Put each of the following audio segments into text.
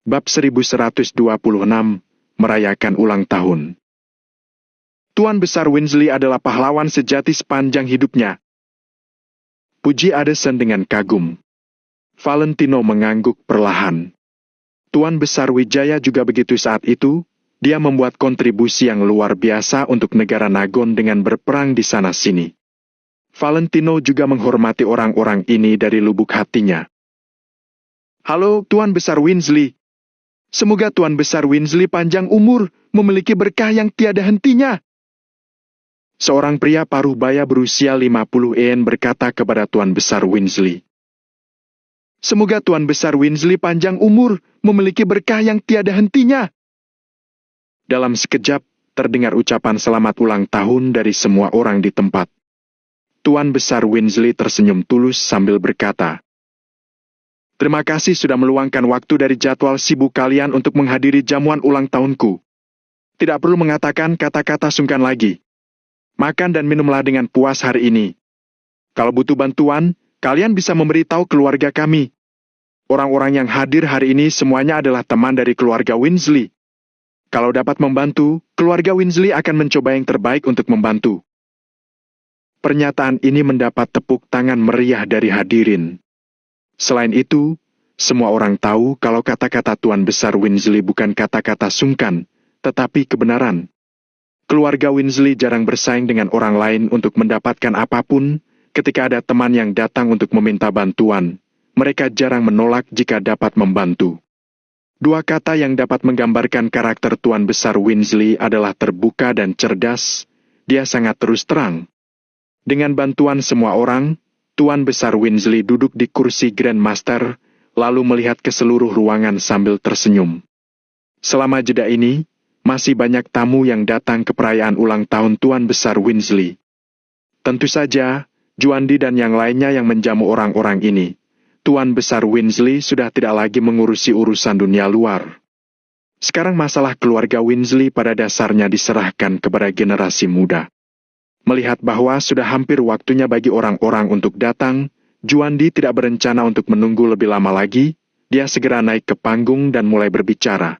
Bab 1126, merayakan ulang tahun. Tuan Besar Weasley adalah pahlawan sejati sepanjang hidupnya. Puji Addison dengan kagum. Valentino mengangguk perlahan. Tuan Besar Wijaya juga begitu saat itu, dia membuat kontribusi yang luar biasa untuk negara Nagon dengan berperang di sana-sini. Valentino juga menghormati orang-orang ini dari lubuk hatinya. Halo, Tuan Besar Weasley. Semoga Tuan Besar Weasley panjang umur, memiliki berkah yang tiada hentinya. Seorang pria paruh baya berusia 50 tahun berkata kepada Tuan Besar Weasley. Semoga Tuan Besar Weasley panjang umur, memiliki berkah yang tiada hentinya. Dalam sekejap, terdengar ucapan selamat ulang tahun dari semua orang di tempat. Tuan Besar Weasley tersenyum tulus sambil berkata, Terima kasih sudah meluangkan waktu dari jadwal sibuk kalian untuk menghadiri jamuan ulang tahunku. Tidak perlu mengatakan kata-kata sungkan lagi. Makan dan minumlah dengan puas hari ini. Kalau butuh bantuan, kalian bisa memberitahu keluarga kami. Orang-orang yang hadir hari ini semuanya adalah teman dari keluarga Weasley. Kalau dapat membantu, keluarga Weasley akan mencoba yang terbaik untuk membantu. Pernyataan ini mendapat tepuk tangan meriah dari hadirin. Selain itu, semua orang tahu kalau kata-kata Tuan Besar Weasley bukan kata-kata sungkan, tetapi kebenaran. Keluarga Weasley jarang bersaing dengan orang lain untuk mendapatkan apapun. Ketika ada teman yang datang untuk meminta bantuan, mereka jarang menolak jika dapat membantu. Dua kata yang dapat menggambarkan karakter Tuan Besar Weasley adalah terbuka dan cerdas. Dia sangat terus terang. Dengan bantuan semua orang, Tuan Besar Weasley duduk di kursi Grand Master, lalu melihat ke seluruh ruangan sambil tersenyum. Selama jeda ini, masih banyak tamu yang datang ke perayaan ulang tahun Tuan Besar Weasley. Tentu saja, Juandi dan yang lainnya yang menjamu orang-orang ini. Tuan Besar Weasley sudah tidak lagi mengurusi urusan dunia luar. Sekarang masalah keluarga Weasley pada dasarnya diserahkan kepada generasi muda. Melihat bahwa sudah hampir waktunya bagi orang-orang untuk datang, Juandi tidak berencana untuk menunggu lebih lama lagi. Dia segera naik ke panggung dan mulai berbicara.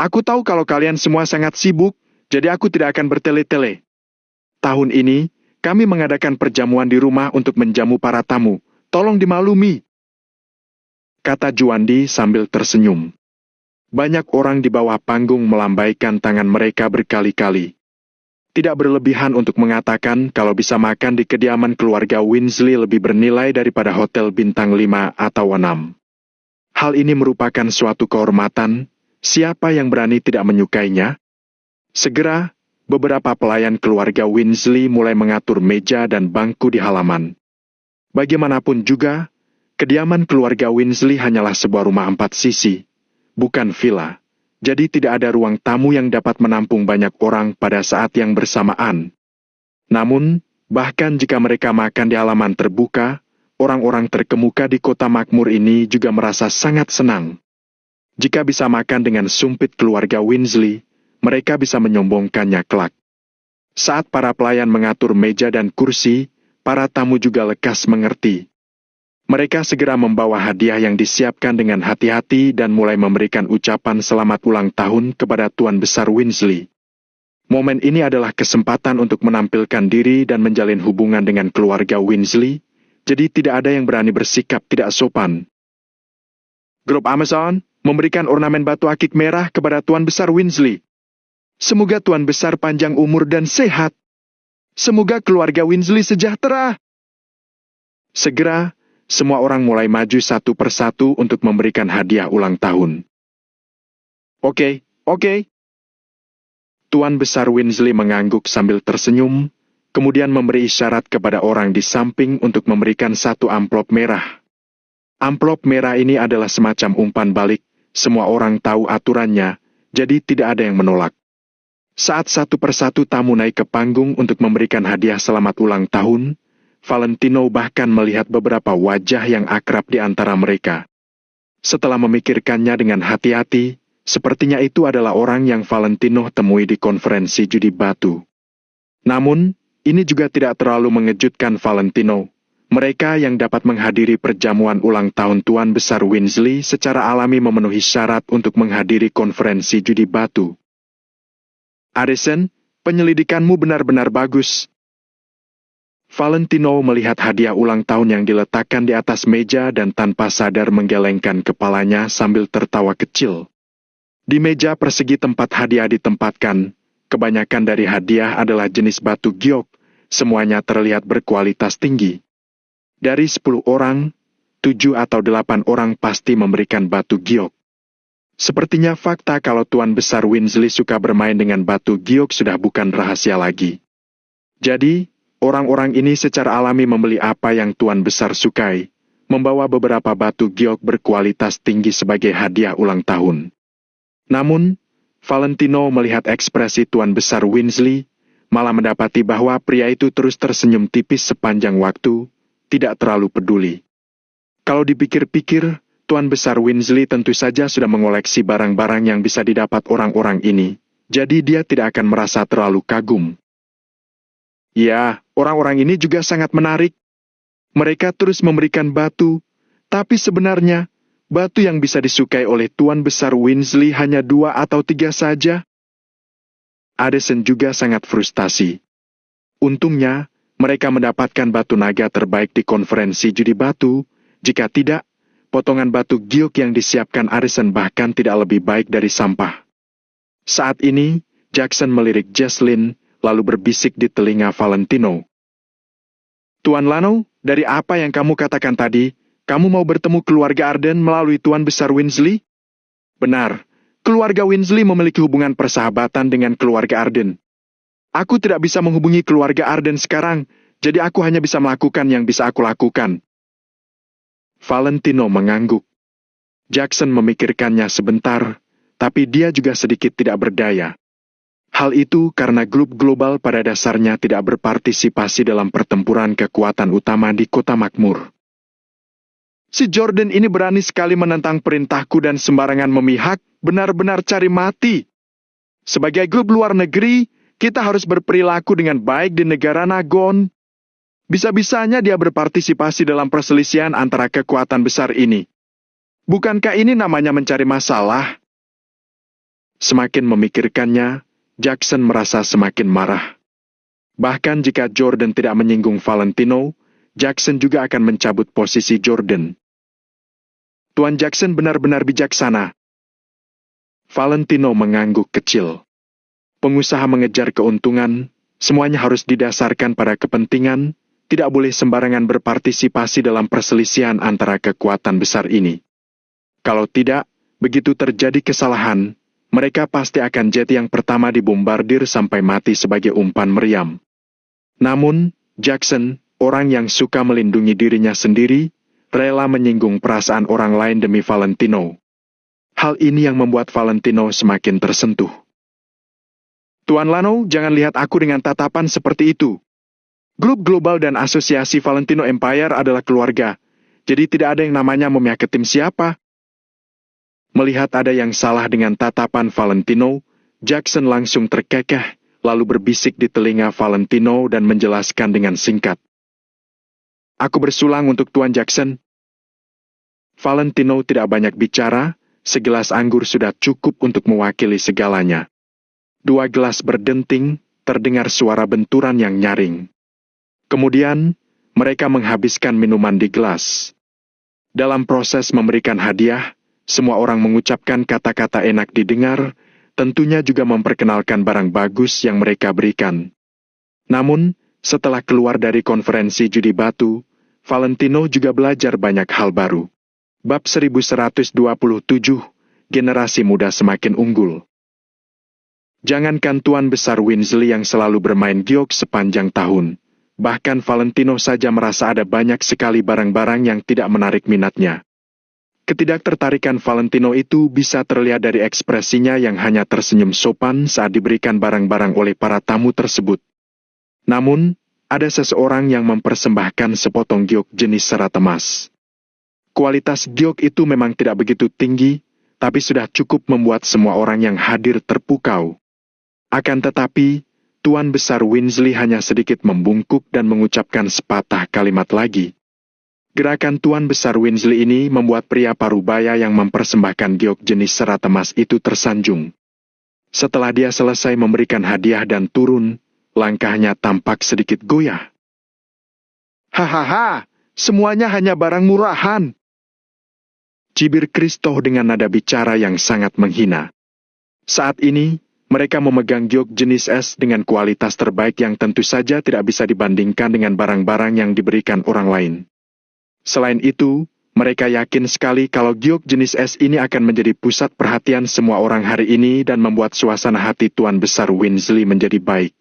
Aku tahu kalau kalian semua sangat sibuk, jadi aku tidak akan bertele-tele. Tahun ini, kami mengadakan perjamuan di rumah untuk menjamu para tamu. Tolong dimaklumi, kata Juandi sambil tersenyum. Banyak orang di bawah panggung melambaikan tangan mereka berkali-kali. Tidak berlebihan untuk mengatakan kalau bisa makan di kediaman keluarga Weasley lebih bernilai daripada hotel bintang 5 atau 6. Hal ini merupakan suatu kehormatan, siapa yang berani tidak menyukainya? Segera, beberapa pelayan keluarga Weasley mulai mengatur meja dan bangku di halaman. Bagaimanapun juga, kediaman keluarga Weasley hanyalah sebuah rumah 4 sisi, bukan villa. Jadi tidak ada ruang tamu yang dapat menampung banyak orang pada saat yang bersamaan. Namun, bahkan jika mereka makan di halaman terbuka, orang-orang terkemuka di kota makmur ini juga merasa sangat senang. Jika bisa makan dengan sumpit keluarga Weasley, mereka bisa menyombongkannya kelak. Saat para pelayan mengatur meja dan kursi, para tamu juga lekas mengerti. Mereka segera membawa hadiah yang disiapkan dengan hati-hati dan mulai memberikan ucapan selamat ulang tahun kepada Tuan Besar Weasley. Momen ini adalah kesempatan untuk menampilkan diri dan menjalin hubungan dengan keluarga Weasley, jadi tidak ada yang berani bersikap tidak sopan. Grup Amazon memberikan ornamen batu akik merah kepada Tuan Besar Weasley. Semoga Tuan Besar panjang umur dan sehat. Semoga keluarga Weasley sejahtera. Segera, semua orang mulai maju satu persatu untuk memberikan hadiah ulang tahun. Oke. Tuan Besar Winsley mengangguk sambil tersenyum, kemudian memberi isyarat kepada orang di samping untuk memberikan satu amplop merah. Amplop merah ini adalah semacam umpan balik, semua orang tahu aturannya, jadi tidak ada yang menolak. Saat satu persatu tamu naik ke panggung untuk memberikan hadiah selamat ulang tahun, Valentino bahkan melihat beberapa wajah yang akrab di antara mereka. Setelah memikirkannya dengan hati-hati, sepertinya itu adalah orang yang Valentino temui di konferensi judi batu. Namun, ini juga tidak terlalu mengejutkan Valentino. Mereka yang dapat menghadiri perjamuan ulang tahun Tuan Besar Winsley secara alami memenuhi syarat untuk menghadiri konferensi judi batu. Addison, penyelidikanmu benar-benar bagus. Valentino melihat hadiah ulang tahun yang diletakkan di atas meja dan tanpa sadar menggelengkan kepalanya sambil tertawa kecil. Di meja persegi tempat hadiah ditempatkan, kebanyakan dari hadiah adalah jenis batu giok, semuanya terlihat berkualitas tinggi. Dari 10 orang, 7 atau 8 orang pasti memberikan batu giok. Sepertinya fakta kalau Tuan Besar Winsley suka bermain dengan batu giok sudah bukan rahasia lagi. Jadi, orang-orang ini secara alami membeli apa yang Tuan Besar sukai, membawa beberapa batu giok berkualitas tinggi sebagai hadiah ulang tahun. Namun, Valentino melihat ekspresi Tuan Besar Winsley, malah mendapati bahwa pria itu terus tersenyum tipis sepanjang waktu, tidak terlalu peduli. Kalau dipikir-pikir, Tuan Besar Winsley tentu saja sudah mengoleksi barang-barang yang bisa didapat orang-orang ini, jadi dia tidak akan merasa terlalu kagum. Ya, orang-orang ini juga sangat menarik. Mereka terus memberikan batu, tapi sebenarnya, batu yang bisa disukai oleh Tuan Besar Winsley hanya 2 atau 3 saja. Addison juga sangat frustasi. Untungnya, mereka mendapatkan batu naga terbaik di konferensi judi batu, jika tidak, potongan batu giok yang disiapkan Addison bahkan tidak lebih baik dari sampah. Saat ini, Jackson melirik Jocelyn, lalu berbisik di telinga Valentino. Tuan Lano, dari apa yang kamu katakan tadi, kamu mau bertemu keluarga Arden melalui Tuan Besar Winsley? Benar, keluarga Winsley memiliki hubungan persahabatan dengan keluarga Arden. Aku tidak bisa menghubungi keluarga Arden sekarang, jadi aku hanya bisa melakukan yang bisa aku lakukan. Valentino mengangguk. Jackson memikirkannya sebentar, tapi dia juga sedikit tidak berdaya. Hal itu karena grup global pada dasarnya tidak berpartisipasi dalam pertempuran kekuatan utama di Kota Makmur. Si Jordan ini berani sekali menentang perintahku dan sembarangan memihak, benar-benar cari mati. Sebagai grup luar negeri, kita harus berperilaku dengan baik di negara Nagon. Bisa-bisanya dia berpartisipasi dalam perselisihan antara kekuatan besar ini. Bukankah ini namanya mencari masalah? Semakin memikirkannya, Jackson merasa semakin marah. Bahkan jika Jordan tidak menyinggung Valentino, Jackson juga akan mencabut posisi Jordan. Tuan Jackson benar-benar bijaksana. Valentino mengangguk kecil. Pengusaha mengejar keuntungan, semuanya harus didasarkan pada kepentingan, tidak boleh sembarangan berpartisipasi dalam perselisihan antara kekuatan besar ini. Kalau tidak, begitu terjadi kesalahan, mereka pasti akan jet yang pertama dibombardir sampai mati sebagai umpan meriam. Namun, Jackson, orang yang suka melindungi dirinya sendiri, rela menyinggung perasaan orang lain demi Valentino. Hal ini yang membuat Valentino semakin tersentuh. Tuan Lano, jangan lihat aku dengan tatapan seperti itu. Grup global dan asosiasi Valentino Empire adalah keluarga, jadi tidak ada yang namanya memihak tim siapa. Melihat ada yang salah dengan tatapan Valentino, Jackson langsung terkekeh, lalu berbisik di telinga Valentino dan menjelaskan dengan singkat. Aku bersulang untuk Tuan Jackson. Valentino tidak banyak bicara, segelas anggur sudah cukup untuk mewakili segalanya. 2 gelas berdenting, terdengar suara benturan yang nyaring. Kemudian, mereka menghabiskan minuman di gelas. Dalam proses memberikan hadiah, semua orang mengucapkan kata-kata enak didengar, tentunya juga memperkenalkan barang bagus yang mereka berikan. Namun, setelah keluar dari konferensi judi batu, Valentino juga belajar banyak hal baru. Bab 1127, Generasi Muda Semakin Unggul. Jangankan Tuan Besar Winsley yang selalu bermain giok sepanjang tahun, bahkan Valentino saja merasa ada banyak sekali barang-barang yang tidak menarik minatnya. Ketidaktertarikan Valentino itu bisa terlihat dari ekspresinya yang hanya tersenyum sopan saat diberikan barang-barang oleh para tamu tersebut. Namun, ada seseorang yang mempersembahkan sepotong giok jenis serat emas. Kualitas giok itu memang tidak begitu tinggi, tapi sudah cukup membuat semua orang yang hadir terpukau. Akan tetapi, Tuan Besar Winsley hanya sedikit membungkuk dan mengucapkan sepatah kalimat lagi. Gerakan Tuan Besar Winsley ini membuat pria parubaya yang mempersembahkan giok jenis serat emas itu tersanjung. Setelah dia selesai memberikan hadiah dan turun, langkahnya tampak sedikit goyah. Hahaha, semuanya hanya barang murahan. Cibir Kristo dengan nada bicara yang sangat menghina. Saat ini, mereka memegang giok jenis es dengan kualitas terbaik yang tentu saja tidak bisa dibandingkan dengan barang-barang yang diberikan orang lain. Selain itu, mereka yakin sekali kalau giok jenis es ini akan menjadi pusat perhatian semua orang hari ini dan membuat suasana hati Tuan Besar Winsley menjadi baik.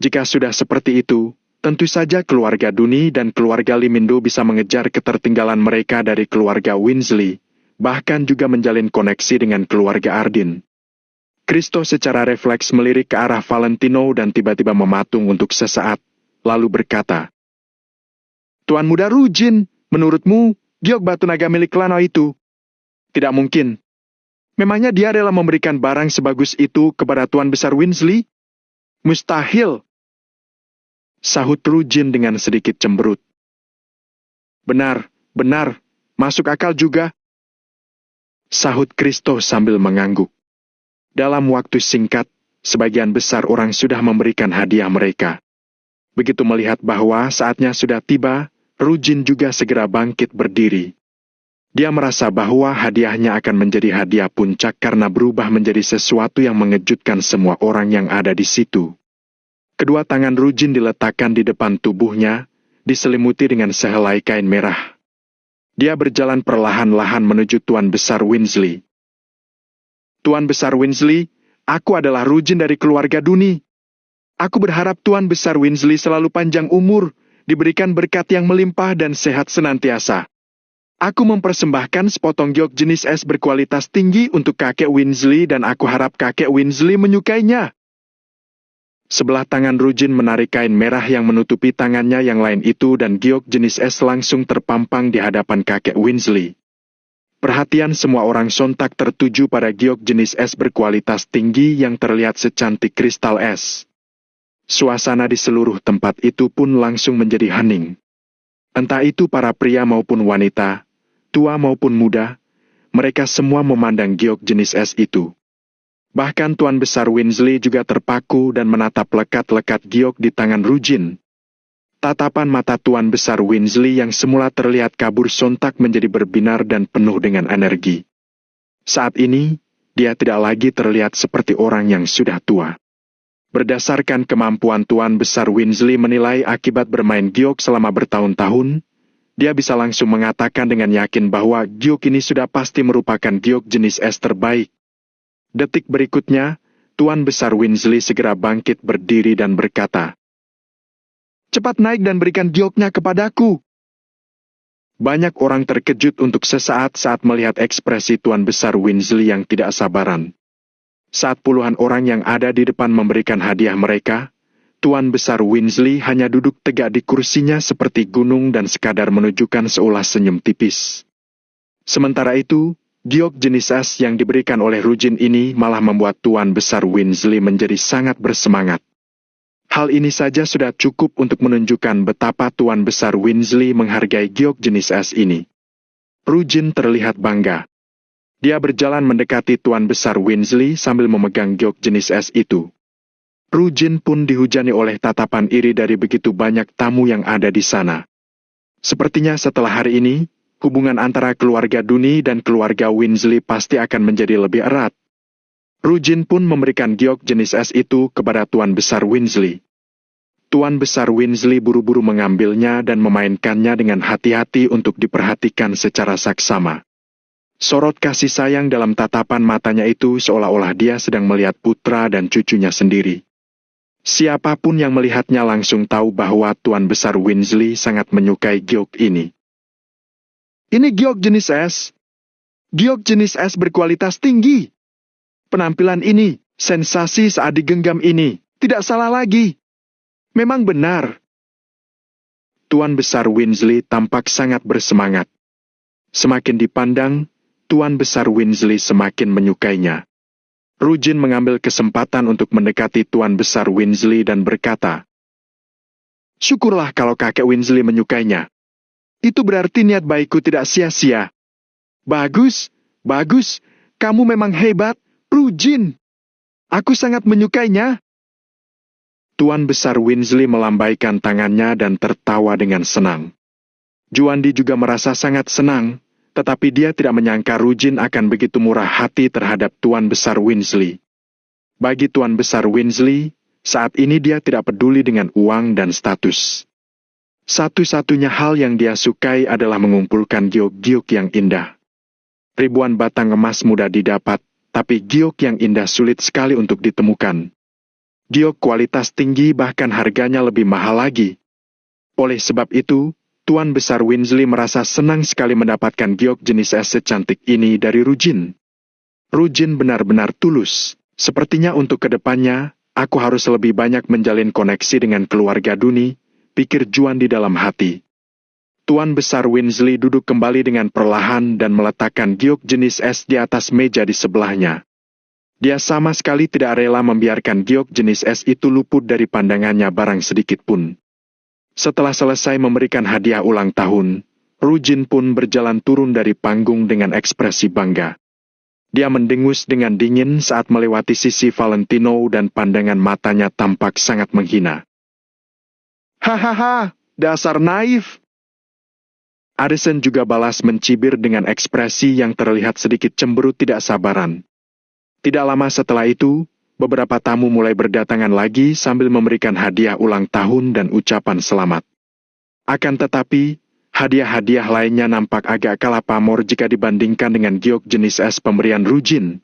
Jika sudah seperti itu, tentu saja keluarga Duni dan keluarga Limindo bisa mengejar ketertinggalan mereka dari keluarga Winsley, bahkan juga menjalin koneksi dengan keluarga Ardin. Kristo secara refleks melirik ke arah Valentino dan tiba-tiba mematung untuk sesaat, lalu berkata, Tuan Muda Rujin, menurutmu, giok batu naga milik Lano itu? Tidak mungkin. Memangnya dia rela memberikan barang sebagus itu kepada Tuan Besar Winsley? Mustahil. Sahut Rujin dengan sedikit cemberut. Benar, masuk akal juga. Sahut Kristo sambil mengangguk. Dalam waktu singkat, sebagian besar orang sudah memberikan hadiah mereka. Begitu melihat bahwa saatnya sudah tiba, Rujin juga segera bangkit berdiri. Dia merasa bahwa hadiahnya akan menjadi hadiah puncak karena berubah menjadi sesuatu yang mengejutkan semua orang yang ada di situ. Kedua tangan Rujin diletakkan di depan tubuhnya, diselimuti dengan sehelai kain merah. Dia berjalan perlahan-lahan menuju Tuan Besar Winsley. Tuan Besar Winsley, aku adalah Rujin dari keluarga Duni. Aku berharap Tuan Besar Winsley selalu panjang umur, diberikan berkat yang melimpah dan sehat senantiasa. Aku mempersembahkan sepotong giok jenis es berkualitas tinggi untuk kakek Winsley dan aku harap kakek Winsley menyukainya. Sebelah tangan Rujin menarik kain merah yang menutupi tangannya yang lain itu dan giok jenis es langsung terpampang di hadapan kakek Winsley. Perhatian semua orang sontak tertuju pada giok jenis es berkualitas tinggi yang terlihat secantik kristal es. Suasana di seluruh tempat itu pun langsung menjadi hening. Entah itu para pria maupun wanita, tua maupun muda, mereka semua memandang giok jenis es itu. Bahkan Tuan Besar Winsley juga terpaku dan menatap lekat-lekat giok di tangan Rujin. Tatapan mata Tuan Besar Winsley yang semula terlihat kabur sontak menjadi berbinar dan penuh dengan energi. Saat ini, dia tidak lagi terlihat seperti orang yang sudah tua. Berdasarkan kemampuan Tuan Besar Winsley menilai akibat bermain giok selama bertahun-tahun, dia bisa langsung mengatakan dengan yakin bahwa giok ini sudah pasti merupakan giok jenis es terbaik. Detik berikutnya, Tuan Besar Winsley segera bangkit berdiri dan berkata, Cepat naik dan berikan gioknya kepadaku. Banyak orang terkejut untuk sesaat saat melihat ekspresi Tuan Besar Winsley yang tidak sabaran. Saat puluhan orang yang ada di depan memberikan hadiah mereka, Tuan Besar Winsley hanya duduk tegak di kursinya seperti gunung dan sekadar menunjukkan seulas senyum tipis. Sementara itu, giok jenis es yang diberikan oleh Rujin ini malah membuat Tuan Besar Winsley menjadi sangat bersemangat. Hal ini saja sudah cukup untuk menunjukkan betapa Tuan Besar Winsley menghargai giok jenis es ini. Rujin terlihat bangga. Dia berjalan mendekati Tuan Besar Winsley sambil memegang giok jenis es itu. Rujin pun dihujani oleh tatapan iri dari begitu banyak tamu yang ada di sana. Sepertinya setelah hari ini, hubungan antara keluarga Duni dan keluarga Winsley pasti akan menjadi lebih erat. Rujin pun memberikan giok jenis es itu kepada Tuan Besar Winsley. Tuan Besar Winsley buru-buru mengambilnya dan memainkannya dengan hati-hati untuk diperhatikan secara saksama. Sorot kasih sayang dalam tatapan matanya itu seolah-olah dia sedang melihat putra dan cucunya sendiri. Siapapun yang melihatnya langsung tahu bahwa Tuan Besar Weasley sangat menyukai giok ini. Ini giok jenis es. Giok jenis es berkualitas tinggi. Penampilan ini, sensasi saat digenggam ini, tidak salah lagi. Memang benar. Tuan Besar Weasley tampak sangat bersemangat. Semakin dipandang, Tuan Besar Weasley semakin menyukainya. Rujin mengambil kesempatan untuk mendekati Tuan Besar Weasley dan berkata, "Syukurlah kalau kakek Weasley menyukainya. Itu berarti niat baikku tidak sia-sia. Bagus, bagus, kamu memang hebat, Rujin. Aku sangat menyukainya." Tuan Besar Weasley melambaikan tangannya dan tertawa dengan senang. Juandi juga merasa sangat senang, tetapi dia tidak menyangka Rujin akan begitu murah hati terhadap Tuan Besar Weasley. Bagi Tuan Besar Weasley, saat ini dia tidak peduli dengan uang dan status. Satu-satunya hal yang dia sukai adalah mengumpulkan giok-giok yang indah. Ribuan batang emas mudah didapat, tapi giok yang indah sulit sekali untuk ditemukan. Giok kualitas tinggi bahkan harganya lebih mahal lagi. Oleh sebab itu, Tuan Besar Weasley merasa senang sekali mendapatkan giok jenis es secantik ini dari Rujin. Rujin benar-benar tulus. Sepertinya untuk kedepannya, aku harus lebih banyak menjalin koneksi dengan keluarga Duni, pikir Juan di dalam hati. Tuan Besar Weasley duduk kembali dengan perlahan dan meletakkan giok jenis es di atas meja di sebelahnya. Dia sama sekali tidak rela membiarkan giok jenis es itu luput dari pandangannya barang sedikit pun. Setelah selesai memberikan hadiah ulang tahun, Rujin pun berjalan turun dari panggung dengan ekspresi bangga. Dia mendengus dengan dingin saat melewati sisi Valentino dan pandangan matanya tampak sangat menghina. "Hahaha, dasar naif." Addison juga balas mencibir dengan ekspresi yang terlihat sedikit cemberut tidak sabaran. Tidak lama setelah itu, beberapa tamu mulai berdatangan lagi sambil memberikan hadiah ulang tahun dan ucapan selamat. Akan tetapi, hadiah-hadiah lainnya nampak agak kalah pamor jika dibandingkan dengan giok jenis es pemberian Rujin.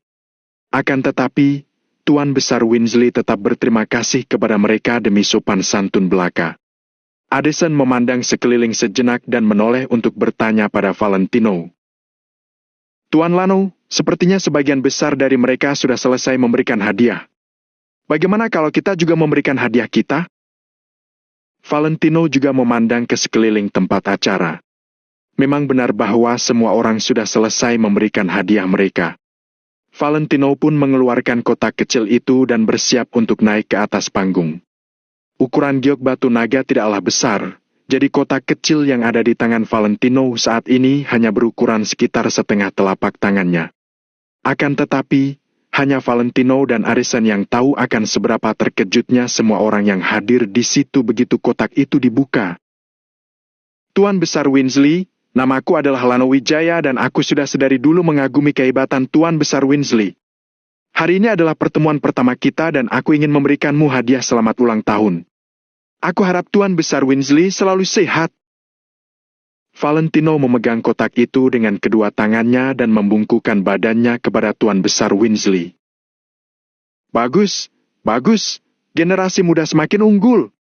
Akan tetapi, Tuan Besar Weasley tetap berterima kasih kepada mereka demi sopan santun belaka. Addison memandang sekeliling sejenak dan menoleh untuk bertanya pada Valentino. "Tuan Lano, sepertinya sebagian besar dari mereka sudah selesai memberikan hadiah. Bagaimana kalau kita juga memberikan hadiah kita?" Valentino juga memandang ke sekeliling tempat acara. Memang benar bahwa semua orang sudah selesai memberikan hadiah mereka. Valentino pun mengeluarkan kotak kecil itu dan bersiap untuk naik ke atas panggung. Ukuran giok batu naga tidaklah besar, jadi kotak kecil yang ada di tangan Valentino saat ini hanya berukuran sekitar setengah telapak tangannya. Akan tetapi, hanya Valentino dan Addison yang tahu akan seberapa terkejutnya semua orang yang hadir di situ begitu kotak itu dibuka. "Tuan Besar Weasley, namaku adalah Lano Wijaya dan aku sudah sedari dulu mengagumi kehebatan Tuan Besar Weasley. Hari ini adalah pertemuan pertama kita dan aku ingin memberikanmu hadiah selamat ulang tahun. Aku harap Tuan Besar Weasley selalu sehat." Valentino memegang kotak itu dengan kedua tangannya dan membungkukkan badannya kepada Tuan Besar Weasley. "Bagus, bagus, generasi muda semakin unggul."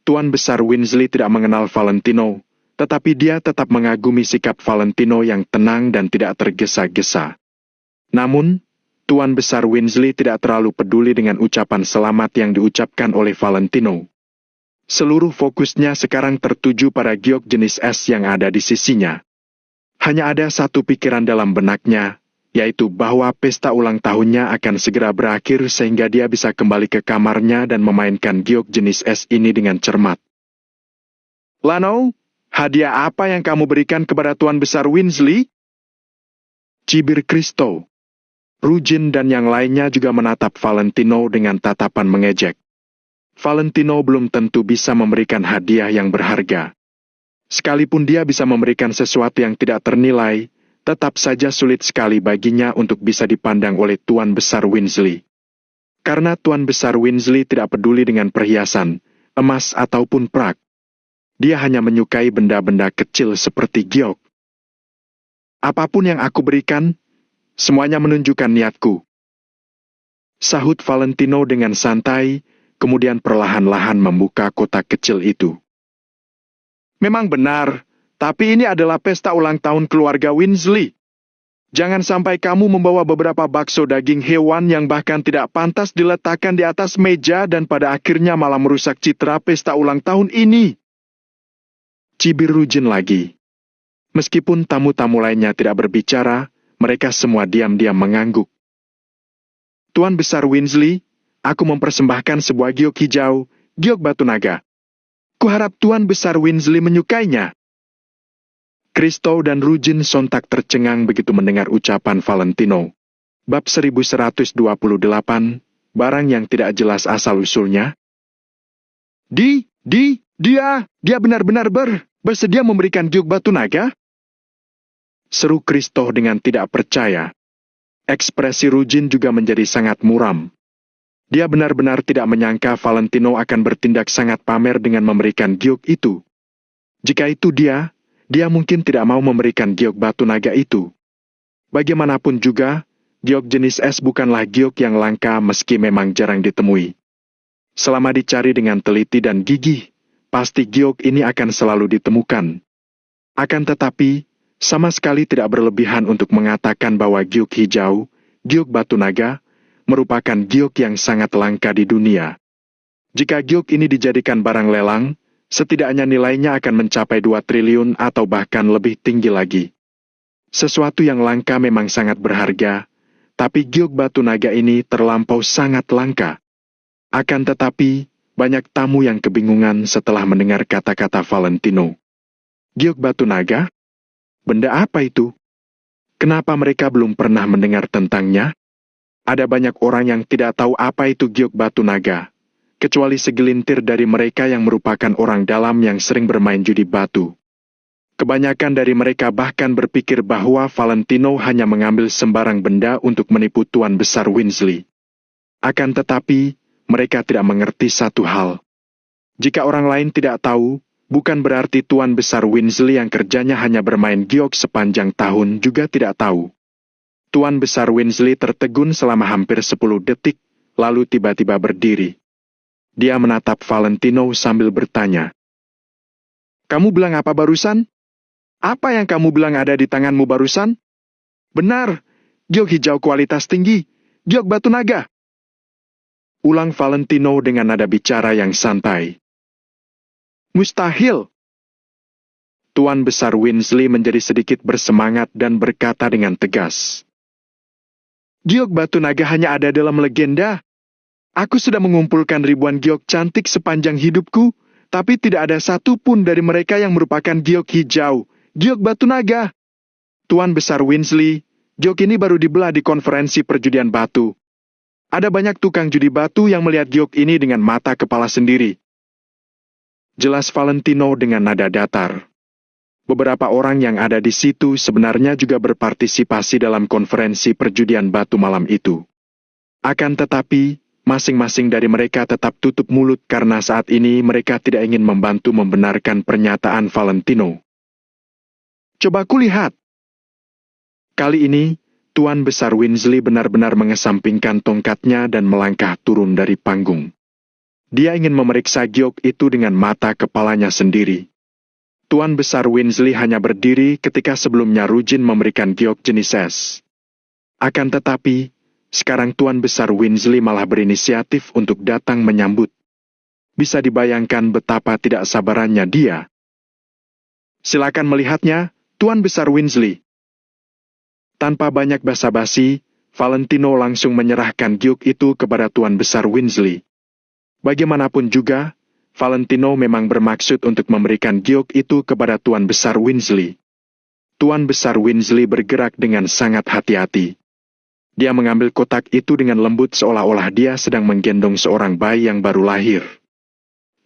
Tuan Besar Weasley tidak mengenal Valentino, tetapi dia tetap mengagumi sikap Valentino yang tenang dan tidak tergesa-gesa. Namun, Tuan Besar Weasley tidak terlalu peduli dengan ucapan selamat yang diucapkan oleh Valentino. Seluruh fokusnya sekarang tertuju pada giok jenis es yang ada di sisinya. Hanya ada satu pikiran dalam benaknya, yaitu bahwa pesta ulang tahunnya akan segera berakhir sehingga dia bisa kembali ke kamarnya dan memainkan giok jenis es ini dengan cermat. "Lano, hadiah apa yang kamu berikan kepada Tuan Besar Weasley?" Cibir Kristo. Rujin dan yang lainnya juga menatap Valentino dengan tatapan mengejek. Valentino belum tentu bisa memberikan hadiah yang berharga. Sekalipun dia bisa memberikan sesuatu yang tidak ternilai, tetap saja sulit sekali baginya untuk bisa dipandang oleh Tuan Besar Weasley. Karena Tuan Besar Weasley tidak peduli dengan perhiasan, emas ataupun perak. Dia hanya menyukai benda-benda kecil seperti giok. Apapun yang aku berikan, semuanya menunjukkan niatku. Sahut Valentino dengan santai, kemudian perlahan-lahan membuka kotak kecil itu. Memang benar, tapi ini adalah pesta ulang tahun keluarga Winsley. Jangan sampai kamu membawa beberapa bakso daging hewan yang bahkan tidak pantas diletakkan di atas meja dan pada akhirnya malah merusak citra pesta ulang tahun ini. Cibir Rujin lagi. Meskipun tamu-tamu lainnya tidak berbicara, mereka semua diam-diam mengangguk. Tuan Besar Winsley, aku mempersembahkan sebuah giok hijau, giok batu naga. Kuharap Tuan Besar Winsley menyukainya. Kristo dan Rujin sontak tercengang begitu mendengar ucapan Valentino. Bab 1128, barang yang tidak jelas asal-usulnya. Dia benar-benar bersedia memberikan giok batu naga? Seru Kristo dengan tidak percaya. Ekspresi Rujin juga menjadi sangat muram. Dia benar-benar tidak menyangka Valentino akan bertindak sangat pamer dengan memberikan giok itu. Jika itu dia mungkin tidak mau memberikan giok batu naga itu. Bagaimanapun juga, giok jenis es bukanlah giok yang langka meski memang jarang ditemui. Selama dicari dengan teliti dan gigih, pasti giok ini akan selalu ditemukan. Akan tetapi, sama sekali tidak berlebihan untuk mengatakan bahwa giok hijau, giok batu naga, merupakan giok yang sangat langka di dunia. Jika giok ini dijadikan barang lelang, setidaknya nilainya akan mencapai 2 triliun atau bahkan lebih tinggi lagi. Sesuatu yang langka memang sangat berharga, tapi giok batu naga ini terlampau sangat langka. Akan tetapi, banyak tamu yang kebingungan setelah mendengar kata-kata Valentino. Giok batu naga? Benda apa itu? Kenapa mereka belum pernah mendengar tentangnya? Ada banyak orang yang tidak tahu apa itu giok batu naga, kecuali segelintir dari mereka yang merupakan orang dalam yang sering bermain judi batu. Kebanyakan dari mereka bahkan berpikir bahwa Valentino hanya mengambil sembarang benda untuk menipu Tuan Besar Winsley. Akan tetapi, mereka tidak mengerti satu hal. Jika orang lain tidak tahu, bukan berarti Tuan Besar Winsley yang kerjanya hanya bermain giok sepanjang tahun juga tidak tahu. Tuan Besar Winsley tertegun selama hampir 10 detik, lalu tiba-tiba berdiri. Dia menatap Valentino sambil bertanya. Kamu bilang apa barusan? Apa yang kamu bilang ada di tanganmu barusan? Benar, giok hijau kualitas tinggi, giok batu naga. Ulang Valentino dengan nada bicara yang santai. Mustahil. Tuan Besar Winsley menjadi sedikit bersemangat dan berkata dengan tegas. Giok batu naga hanya ada dalam legenda. Aku sudah mengumpulkan ribuan giok cantik sepanjang hidupku, tapi tidak ada satu pun dari mereka yang merupakan giok hijau, giok batu naga. Tuan Besar Winsley, giok ini baru dibelah di konferensi perjudian batu. Ada banyak tukang judi batu yang melihat giok ini dengan mata kepala sendiri. Jelas Valentino dengan nada datar. Beberapa orang yang ada di situ sebenarnya juga berpartisipasi dalam konferensi perjudian batu malam itu. Akan tetapi, masing-masing dari mereka tetap tutup mulut karena saat ini mereka tidak ingin membantu membenarkan pernyataan Valentino. Coba kulihat. Kali ini, Tuan Besar Winsley benar-benar mengesampingkan tongkatnya dan melangkah turun dari panggung. Dia ingin memeriksa giok itu dengan mata kepalanya sendiri. Tuan Besar Winsley hanya berdiri ketika sebelumnya Rujin memberikan giok jenis es. Akan tetapi, sekarang Tuan Besar Winsley malah berinisiatif untuk datang menyambut. Bisa dibayangkan betapa tidak sabarannya dia. Silakan melihatnya, Tuan Besar Winsley. Tanpa banyak basa-basi, Valentino langsung menyerahkan giok itu kepada Tuan Besar Winsley. Bagaimanapun juga, Valentino memang bermaksud untuk memberikan giok itu kepada Tuan Besar Winsley. Tuan Besar Winsley bergerak dengan sangat hati-hati. Dia mengambil kotak itu dengan lembut seolah-olah dia sedang menggendong seorang bayi yang baru lahir.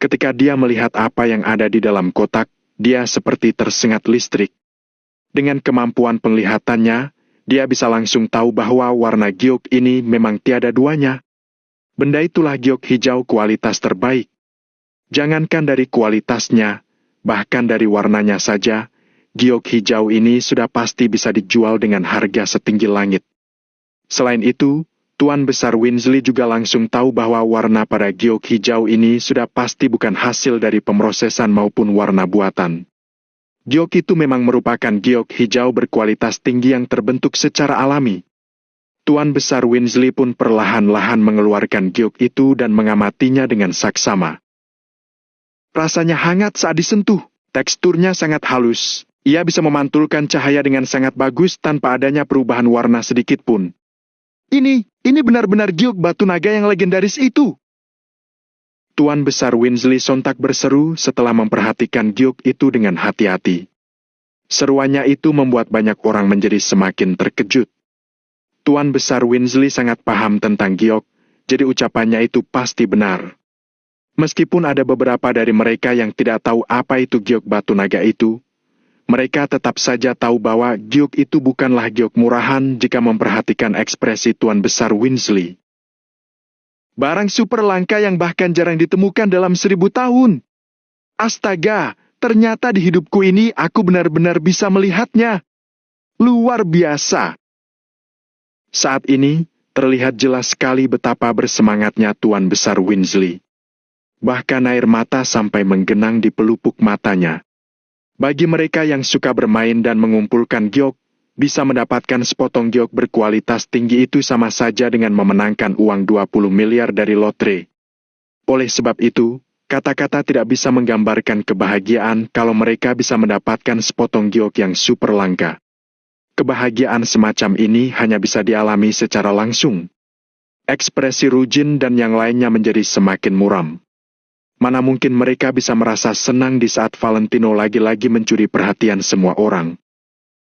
Ketika dia melihat apa yang ada di dalam kotak, dia seperti tersengat listrik. Dengan kemampuan penglihatannya, dia bisa langsung tahu bahwa warna giok ini memang tiada duanya. Benda itulah giok hijau kualitas terbaik. Jangankan dari kualitasnya, bahkan dari warnanya saja, giok hijau ini sudah pasti bisa dijual dengan harga setinggi langit. Selain itu, Tuan Besar Winsley juga langsung tahu bahwa warna pada giok hijau ini sudah pasti bukan hasil dari pemrosesan maupun warna buatan. Giok itu memang merupakan giok hijau berkualitas tinggi yang terbentuk secara alami. Tuan Besar Winsley pun perlahan-lahan mengeluarkan giok itu dan mengamatinya dengan saksama. Rasanya hangat saat disentuh, teksturnya sangat halus. Ia bisa memantulkan cahaya dengan sangat bagus tanpa adanya perubahan warna sedikit pun. Ini benar-benar giok batu naga yang legendaris itu. Tuan Besar Winsley sontak berseru setelah memperhatikan giok itu dengan hati-hati. Seruannya itu membuat banyak orang menjadi semakin terkejut. Tuan Besar Winsley sangat paham tentang giok, jadi ucapannya itu pasti benar. Meskipun ada beberapa dari mereka yang tidak tahu apa itu giok batu naga itu, mereka tetap saja tahu bahwa giok itu bukanlah giok murahan jika memperhatikan ekspresi Tuan Besar Winsley. Barang super langka yang bahkan jarang ditemukan dalam 1000 tahun. Astaga, ternyata di hidupku ini aku benar-benar bisa melihatnya. Luar biasa. Saat ini, terlihat jelas sekali betapa bersemangatnya Tuan Besar Winsley. Bahkan air mata sampai menggenang di pelupuk matanya. Bagi mereka yang suka bermain dan mengumpulkan giok, bisa mendapatkan sepotong giok berkualitas tinggi itu sama saja dengan memenangkan uang 20 miliar dari lotre. Oleh sebab itu, kata-kata tidak bisa menggambarkan kebahagiaan kalau mereka bisa mendapatkan sepotong giok yang super langka. Kebahagiaan semacam ini hanya bisa dialami secara langsung. Ekspresi Rujin dan yang lainnya menjadi semakin muram. Mana mungkin mereka bisa merasa senang di saat Valentino lagi-lagi mencuri perhatian semua orang.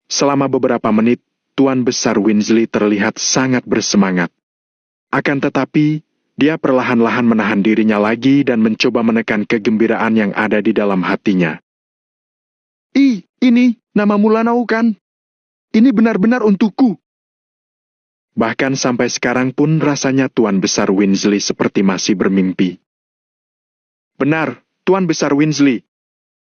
Selama beberapa menit, Tuan Besar Winsley terlihat sangat bersemangat. Akan tetapi, dia perlahan-lahan menahan dirinya lagi dan mencoba menekan kegembiraan yang ada di dalam hatinya. Ini nama Mulanau kan? Ini benar-benar untukku. Bahkan sampai sekarang pun rasanya Tuan Besar Winsley seperti masih bermimpi. Benar, Tuan Besar Winsley.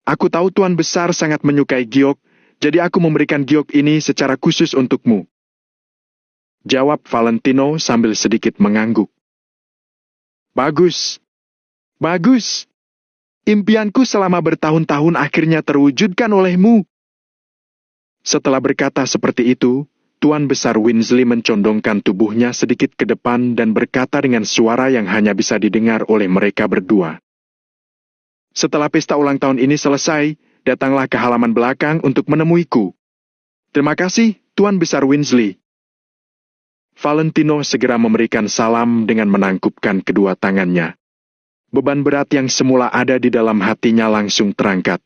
Aku tahu Tuan Besar sangat menyukai giok, jadi aku memberikan giok ini secara khusus untukmu. Jawab Valentino sambil sedikit mengangguk. Bagus. Bagus. Impianku selama bertahun-tahun akhirnya terwujudkan olehmu. Setelah berkata seperti itu, Tuan Besar Winsley mencondongkan tubuhnya sedikit ke depan dan berkata dengan suara yang hanya bisa didengar oleh mereka berdua. Setelah pesta ulang tahun ini selesai, datanglah ke halaman belakang untuk menemuiku. Terima kasih, Tuan Besar Winsley. Valentino segera memberikan salam dengan menangkupkan kedua tangannya. Beban berat yang semula ada di dalam hatinya langsung terangkat.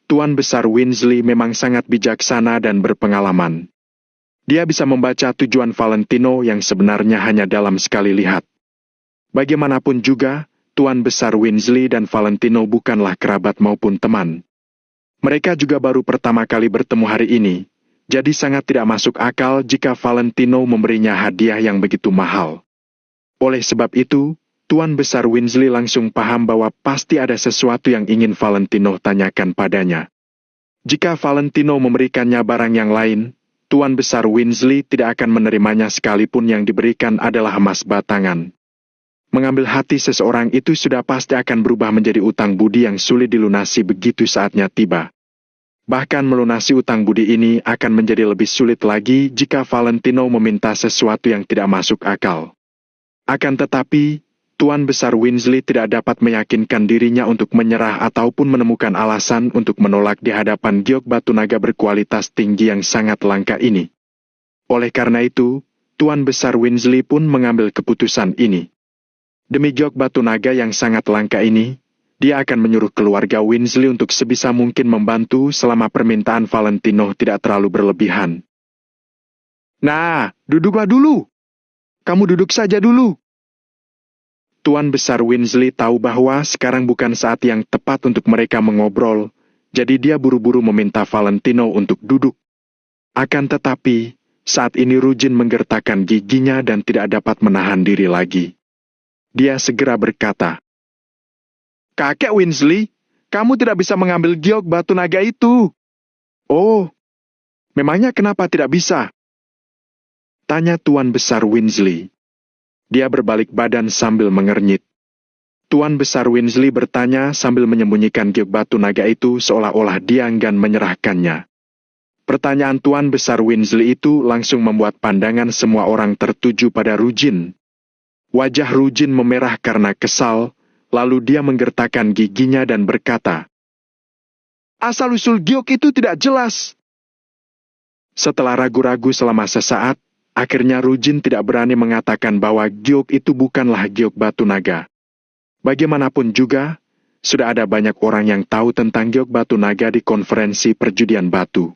Tuan Besar Winsley memang sangat bijaksana dan berpengalaman. Dia bisa membaca tujuan Valentino yang sebenarnya hanya dalam sekali lihat. Bagaimanapun juga, Tuan Besar Winsley dan Valentino bukanlah kerabat maupun teman. Mereka juga baru pertama kali bertemu hari ini, jadi sangat tidak masuk akal jika Valentino memberinya hadiah yang begitu mahal. Oleh sebab itu, Tuan Besar Winsley langsung paham bahwa pasti ada sesuatu yang ingin Valentino tanyakan padanya. Jika Valentino memberikannya barang yang lain, Tuan Besar Winsley tidak akan menerimanya sekalipun yang diberikan adalah emas batangan. Mengambil hati seseorang itu sudah pasti akan berubah menjadi utang budi yang sulit dilunasi begitu saatnya tiba. Bahkan melunasi utang budi ini akan menjadi lebih sulit lagi jika Valentino meminta sesuatu yang tidak masuk akal. Akan tetapi, Tuan Besar Winsley tidak dapat meyakinkan dirinya untuk menyerah ataupun menemukan alasan untuk menolak di hadapan giok batu naga berkualitas tinggi yang sangat langka ini. Oleh karena itu, Tuan Besar Winsley pun mengambil keputusan ini. Demi giok batu naga yang sangat langka ini, dia akan menyuruh keluarga Winsley untuk sebisa mungkin membantu selama permintaan Valentino tidak terlalu berlebihan. Nah, duduklah dulu. Kamu duduk saja dulu. Tuan Besar Winsley tahu bahwa sekarang bukan saat yang tepat untuk mereka mengobrol, jadi dia buru-buru meminta Valentino untuk duduk. Akan tetapi, saat ini Rujin menggertakkan giginya dan tidak dapat menahan diri lagi. Dia segera berkata, Kakek Winsley, kamu tidak bisa mengambil giok batu naga itu. Oh, memangnya kenapa tidak bisa? Tanya Tuan Besar Winsley. Dia berbalik badan sambil mengernyit. Tuan Besar Winsley bertanya sambil menyembunyikan giok batu naga itu seolah-olah dia enggan menyerahkannya. Pertanyaan Tuan Besar Winsley itu langsung membuat pandangan semua orang tertuju pada Rujin. Wajah Rujin memerah karena kesal, lalu dia menggertakkan giginya dan berkata, "Asal-usul giok itu tidak jelas." Setelah ragu-ragu selama sesaat, akhirnya Rujin tidak berani mengatakan bahwa giok itu bukanlah giok batu naga. Bagaimanapun juga, sudah ada banyak orang yang tahu tentang giok batu naga di konferensi perjudian batu.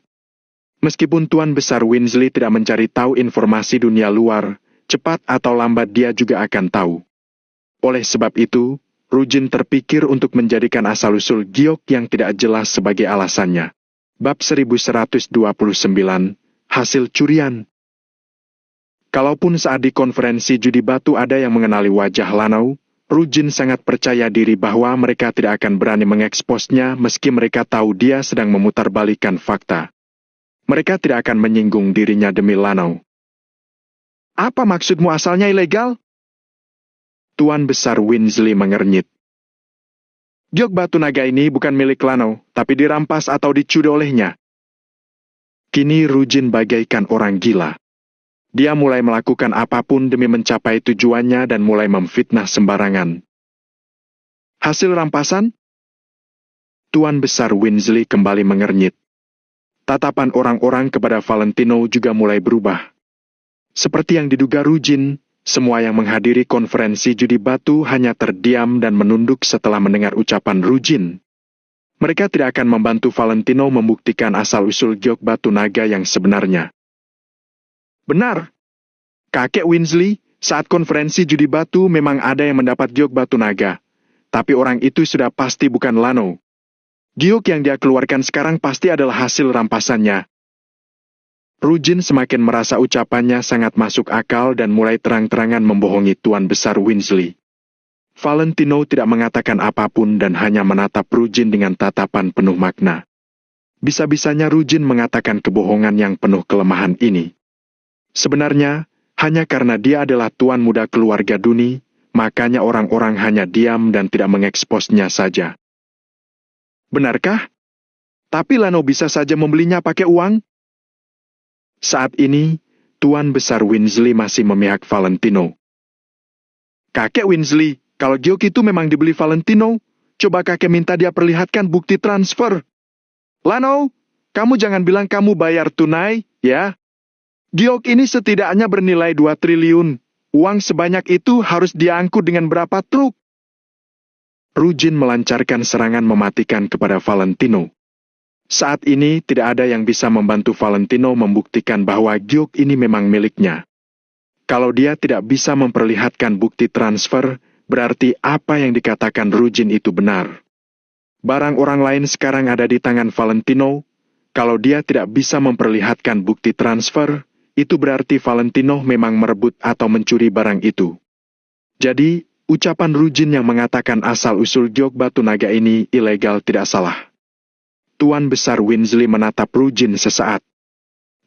Meskipun Tuan Besar Winsley tidak mencari tahu informasi dunia luar, cepat atau lambat dia juga akan tahu. Oleh sebab itu, Rujin terpikir untuk menjadikan asal-usul giok yang tidak jelas sebagai alasannya. Bab 1129, Hasil Curian. Kalaupun saat di konferensi judi batu ada yang mengenali wajah Lanau, Rujin sangat percaya diri bahwa mereka tidak akan berani mengeksposnya meski mereka tahu dia sedang memutarbalikkan fakta. Mereka tidak akan menyinggung dirinya demi Lanau. "Apa maksudmu asalnya ilegal?" Tuan Besar Winsley mengernyit. "Giok batu naga ini bukan milik Lanau, tapi dirampas atau dicuri olehnya." Kini Rujin bagaikan orang gila. Dia mulai melakukan apapun demi mencapai tujuannya dan mulai memfitnah sembarangan. "Hasil rampasan?" Tuan Besar Winsley kembali mengernyit. Tatapan orang-orang kepada Valentino juga mulai berubah. Seperti yang diduga Rujin, semua yang menghadiri konferensi judi batu hanya terdiam dan menunduk setelah mendengar ucapan Rujin. Mereka tidak akan membantu Valentino membuktikan asal-usul giok batu naga yang sebenarnya. "Benar, Kakek Winsley, saat konferensi judi batu memang ada yang mendapat giok batu naga, tapi orang itu sudah pasti bukan Lanau. Giok yang dia keluarkan sekarang pasti adalah hasil rampasannya." Rujin semakin merasa ucapannya sangat masuk akal dan mulai terang-terangan membohongi Tuan Besar Winsley. Valentino tidak mengatakan apapun dan hanya menatap Rujin dengan tatapan penuh makna. Bisa-bisanya Rujin mengatakan kebohongan yang penuh kelemahan ini. Sebenarnya, hanya karena dia adalah tuan muda keluarga Duni, makanya orang-orang hanya diam dan tidak mengeksposnya saja. "Benarkah? Tapi Lanau bisa saja membelinya pakai uang?" Saat ini, Tuan Besar Winsley masih memihak Valentino. "Kakek Winsley, kalau giok itu memang dibeli Valentino, coba kakek minta dia perlihatkan bukti transfer." "Lanau, kamu jangan bilang kamu bayar tunai, ya? Giok ini setidaknya bernilai 2 triliun. Uang sebanyak itu harus diangkut dengan berapa truk?" Rujin melancarkan serangan mematikan kepada Valentino. Saat ini tidak ada yang bisa membantu Valentino membuktikan bahwa giok ini memang miliknya. Kalau dia tidak bisa memperlihatkan bukti transfer, berarti apa yang dikatakan Rujin itu benar. Barang orang lain sekarang ada di tangan Valentino. Kalau dia tidak bisa memperlihatkan bukti transfer, itu berarti Valentino memang merebut atau mencuri barang itu. Jadi, ucapan Rujin yang mengatakan asal-usul giok batu naga ini ilegal tidak salah. Tuan Besar Winsley menatap Rujin sesaat.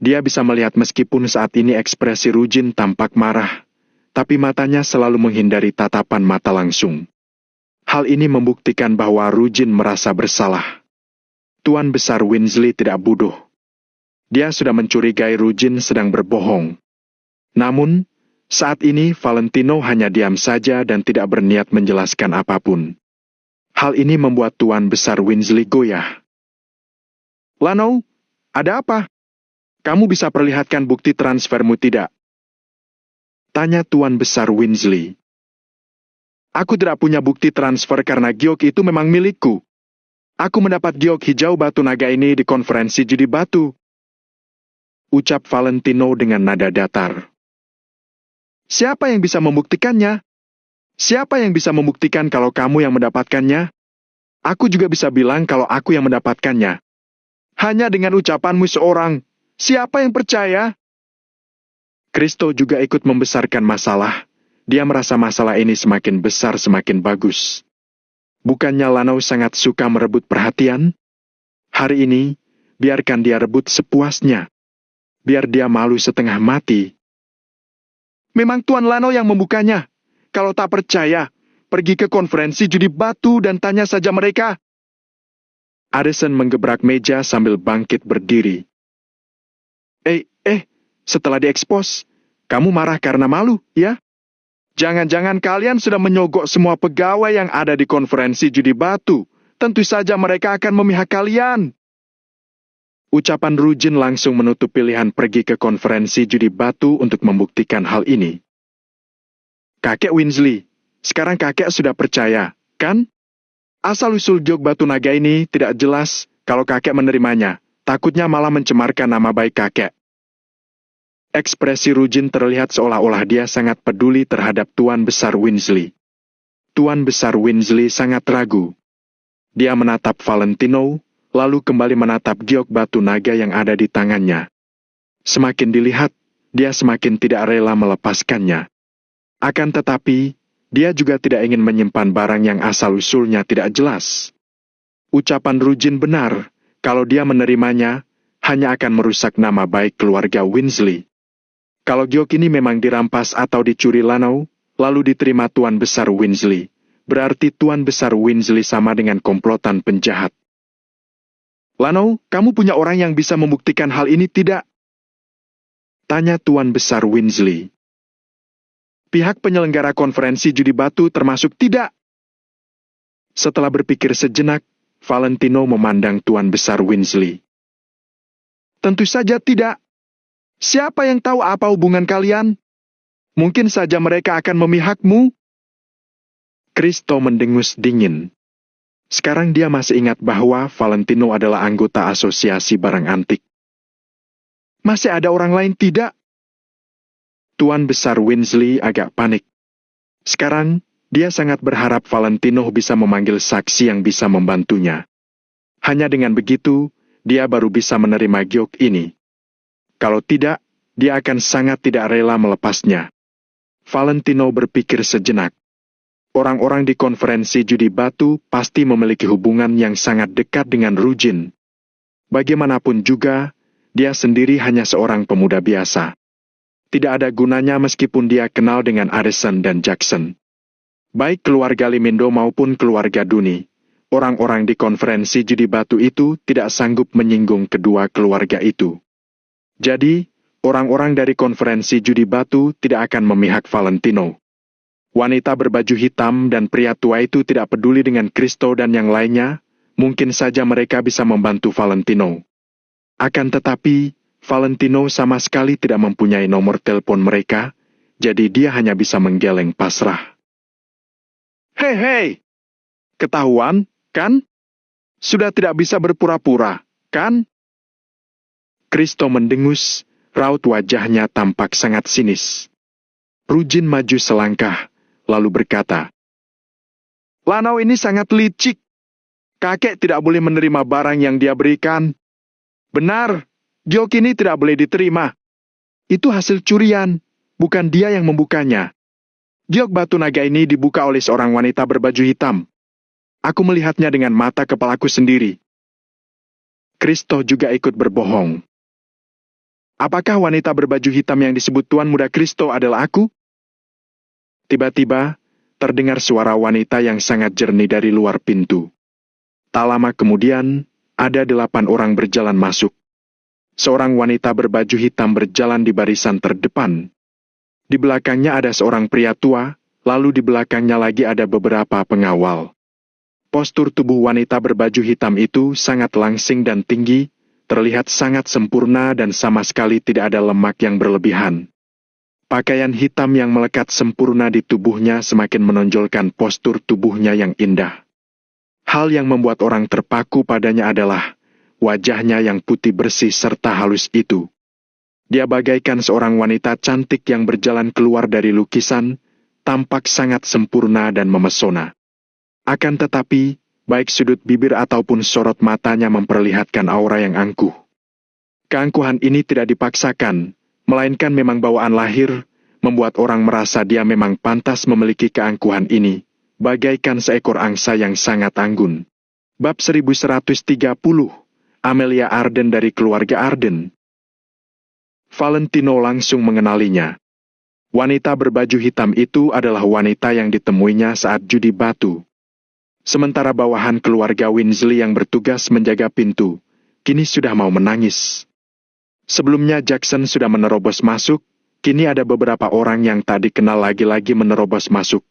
Dia bisa melihat meskipun saat ini ekspresi Rujin tampak marah, tapi matanya selalu menghindari tatapan mata langsung. Hal ini membuktikan bahwa Rujin merasa bersalah. Tuan Besar Winsley tidak bodoh. Dia sudah mencurigai Rujin sedang berbohong. Namun, saat ini Valentino hanya diam saja dan tidak berniat menjelaskan apapun. Hal ini membuat Tuan Besar Winsley goyah. "Lanau, ada apa? Kamu bisa perlihatkan bukti transfermu tidak?" tanya Tuan Besar Winsley. "Aku tidak punya bukti transfer karena giok itu memang milikku. Aku mendapat giok hijau batu naga ini di konferensi judi batu," ucap Valentino dengan nada datar. "Siapa yang bisa membuktikannya? Siapa yang bisa membuktikan kalau kamu yang mendapatkannya? Aku juga bisa bilang kalau aku yang mendapatkannya. Hanya dengan ucapanmu seorang, siapa yang percaya?" Kristo juga ikut membesarkan masalah. Dia merasa masalah ini semakin besar semakin bagus. Bukannya Lanau sangat suka merebut perhatian? Hari ini, biarkan dia rebut sepuasnya. Biar dia malu setengah mati. Memang Tuan Lano yang membukanya. Kalau tak percaya, pergi ke konferensi judi batu dan tanya saja mereka. Addison menggebrak meja sambil bangkit berdiri. Setelah diekspos, kamu marah karena malu, ya? Jangan-jangan kalian sudah menyogok semua pegawai yang ada di konferensi judi batu. Tentu saja mereka akan memihak kalian. Ucapan Rujin langsung menutup pilihan pergi ke konferensi judi batu untuk membuktikan hal ini. Kakek Winsley, sekarang kakek sudah percaya, kan? Asal-usul jok batu naga ini tidak jelas kalau kakek menerimanya. Takutnya malah mencemarkan nama baik kakek. Ekspresi Rujin terlihat seolah-olah dia sangat peduli terhadap Tuan Besar Winsley. Tuan Besar Winsley sangat ragu. Dia menatap Valentino, lalu kembali menatap giok batu naga yang ada di tangannya. Semakin dilihat, dia semakin tidak rela melepaskannya. Akan tetapi, dia juga tidak ingin menyimpan barang yang asal-usulnya tidak jelas. Ucapan Rujin benar, kalau dia menerimanya, hanya akan merusak nama baik keluarga Winsley. Kalau giok ini memang dirampas atau dicuri Lano, lalu diterima Tuan Besar Winsley, berarti Tuan Besar Winsley sama dengan komplotan penjahat. Lano, kamu punya orang yang bisa membuktikan hal ini tidak? Tanya Tuan Besar Winsley. Pihak penyelenggara konferensi judi batu termasuk tidak. Setelah berpikir sejenak, Valentino memandang Tuan Besar Winsley. Tentu saja tidak. Siapa yang tahu apa hubungan kalian? Mungkin saja mereka akan memihakmu. Kristo mendengus dingin. Sekarang dia masih ingat bahwa Valentino adalah anggota asosiasi barang antik. Masih ada orang lain tidak? Tuan Besar Winsley agak panik. Sekarang, dia sangat berharap Valentino bisa memanggil saksi yang bisa membantunya. Hanya dengan begitu, dia baru bisa menerima giok ini. Kalau tidak, dia akan sangat tidak rela melepasnya. Valentino berpikir sejenak. Orang-orang di konferensi judi batu pasti memiliki hubungan yang sangat dekat dengan Rujin. Bagaimanapun juga, dia sendiri hanya seorang pemuda biasa. Tidak ada gunanya meskipun dia kenal dengan Addison dan Jackson. Baik keluarga Limindo maupun keluarga Duni, orang-orang di konferensi judi batu itu tidak sanggup menyinggung kedua keluarga itu. Jadi, orang-orang dari konferensi judi batu tidak akan memihak Valentino. Wanita berbaju hitam dan pria tua itu tidak peduli dengan Kristo dan yang lainnya, mungkin saja mereka bisa membantu Valentino. Akan tetapi, Valentino sama sekali tidak mempunyai nomor telepon mereka, jadi dia hanya bisa menggeleng pasrah. Hei! Ketahuan, kan? Sudah tidak bisa berpura-pura, kan? Kristo mendengus, raut wajahnya tampak sangat sinis. Rujin maju selangkah, lalu berkata, Lano ini sangat licik. Kakek tidak boleh menerima barang yang dia berikan. Benar. Giok ini tidak boleh diterima. Itu hasil curian, bukan dia yang membukanya. Giok batu naga ini dibuka oleh seorang wanita berbaju hitam. Aku melihatnya dengan mata kepalaku sendiri. Kristo juga ikut berbohong. Apakah wanita berbaju hitam yang disebut Tuan Muda Kristo adalah aku? Tiba-tiba, terdengar suara wanita yang sangat jernih dari luar pintu. Tak lama kemudian, ada 8 orang berjalan masuk. Seorang wanita berbaju hitam berjalan di barisan terdepan. Di belakangnya ada seorang pria tua, lalu di belakangnya lagi ada beberapa pengawal. Postur tubuh wanita berbaju hitam itu sangat langsing dan tinggi, terlihat sangat sempurna dan sama sekali tidak ada lemak yang berlebihan. Pakaian hitam yang melekat sempurna di tubuhnya semakin menonjolkan postur tubuhnya yang indah. Hal yang membuat orang terpaku padanya adalah wajahnya yang putih bersih serta halus itu. Dia bagaikan seorang wanita cantik yang berjalan keluar dari lukisan, tampak sangat sempurna dan memesona. Akan tetapi, baik sudut bibir ataupun sorot matanya memperlihatkan aura yang angkuh. Keangkuhan ini tidak dipaksakan, melainkan memang bawaan lahir, membuat orang merasa dia memang pantas memiliki keangkuhan ini, bagaikan seekor angsa yang sangat anggun. Bab 1130 Amelia Arden dari keluarga Arden. Valentino langsung mengenalinya. Wanita berbaju hitam itu adalah wanita yang ditemuinya saat judi batu. Sementara bawahan keluarga Winsley yang bertugas menjaga pintu, kini sudah mau menangis. Sebelumnya Jackson sudah menerobos masuk, kini ada beberapa orang yang tak dikenal lagi-lagi menerobos masuk.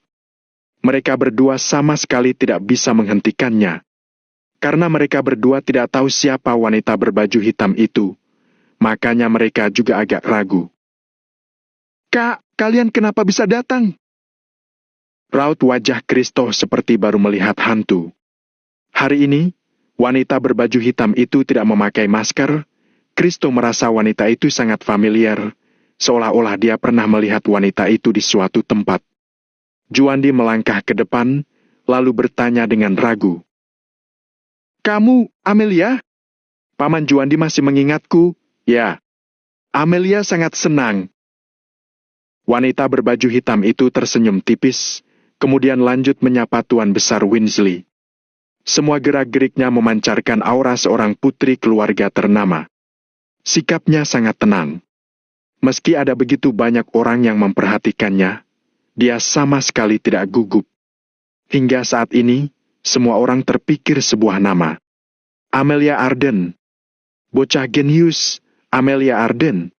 Mereka berdua sama sekali tidak bisa menghentikannya. Karena mereka berdua tidak tahu siapa wanita berbaju hitam itu, makanya mereka juga agak ragu. "Kak, kalian kenapa bisa datang?" Raut wajah Kristo seperti baru melihat hantu. Hari ini, wanita berbaju hitam itu tidak memakai masker. Kristo merasa wanita itu sangat familiar, seolah-olah dia pernah melihat wanita itu di suatu tempat. Juandi melangkah ke depan, lalu bertanya dengan ragu. "Kamu, Amelia?" Paman Juandi masih mengingatku. "Ya." Amelia sangat senang. Wanita berbaju hitam itu tersenyum tipis, kemudian lanjut menyapa Tuan Besar Winsley. Semua gerak-geriknya memancarkan aura seorang putri keluarga ternama. Sikapnya sangat tenang. Meski ada begitu banyak orang yang memperhatikannya, dia sama sekali tidak gugup. Hingga saat ini, semua orang terpikir sebuah nama. Amelia Arden. Bocah genius, Amelia Arden.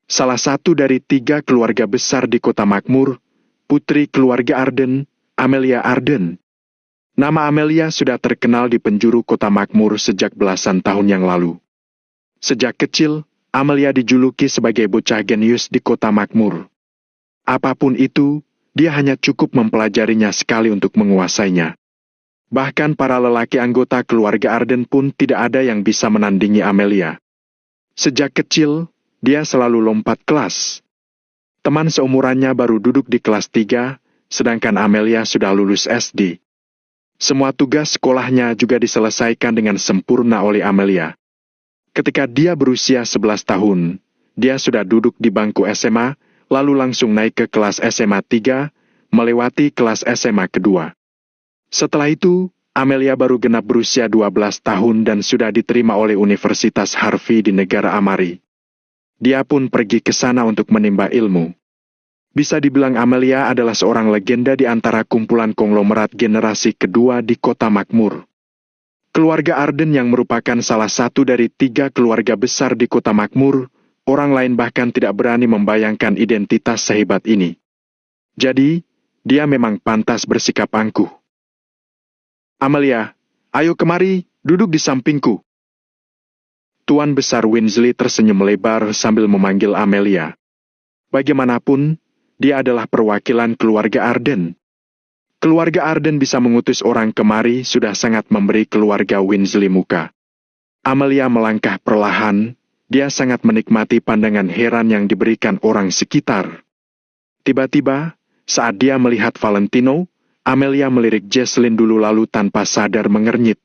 Salah satu dari 3 keluarga besar di kota makmur, putri keluarga Arden, Amelia Arden. Nama Amelia sudah terkenal di penjuru kota makmur sejak belasan tahun yang lalu. Sejak kecil, Amelia dijuluki sebagai bocah genius di kota makmur. Apapun itu, dia hanya cukup mempelajarinya sekali untuk menguasainya. Bahkan para lelaki anggota keluarga Arden pun tidak ada yang bisa menandingi Amelia. Sejak kecil, dia selalu lompat kelas. Teman seumurannya baru duduk di kelas 3, sedangkan Amelia sudah lulus SD. Semua tugas sekolahnya juga diselesaikan dengan sempurna oleh Amelia. Ketika dia berusia 11 tahun, dia sudah duduk di bangku SMA, lalu langsung naik ke kelas SMA 3, melewati kelas SMA kedua. Setelah itu, Amelia baru genap berusia 12 tahun dan sudah diterima oleh Universitas Harvey di negara Amari. Dia pun pergi ke sana untuk menimba ilmu. Bisa dibilang Amelia adalah seorang legenda di antara kumpulan konglomerat generasi kedua di kota makmur. Keluarga Arden yang merupakan salah satu dari 3 keluarga besar di kota makmur, orang lain bahkan tidak berani membayangkan identitas sehebat ini. Jadi, dia memang pantas bersikap angkuh. "Amelia, ayo kemari, duduk di sampingku." Tuan Besar Winsley tersenyum lebar sambil memanggil Amelia. Bagaimanapun, dia adalah perwakilan keluarga Arden. Keluarga Arden bisa mengutus orang kemari sudah sangat memberi keluarga Winsley muka. Amelia melangkah perlahan, dia sangat menikmati pandangan heran yang diberikan orang sekitar. Tiba-tiba, saat dia melihat Valentino, Amelia melirik Jesslyn dulu lalu tanpa sadar mengernyit.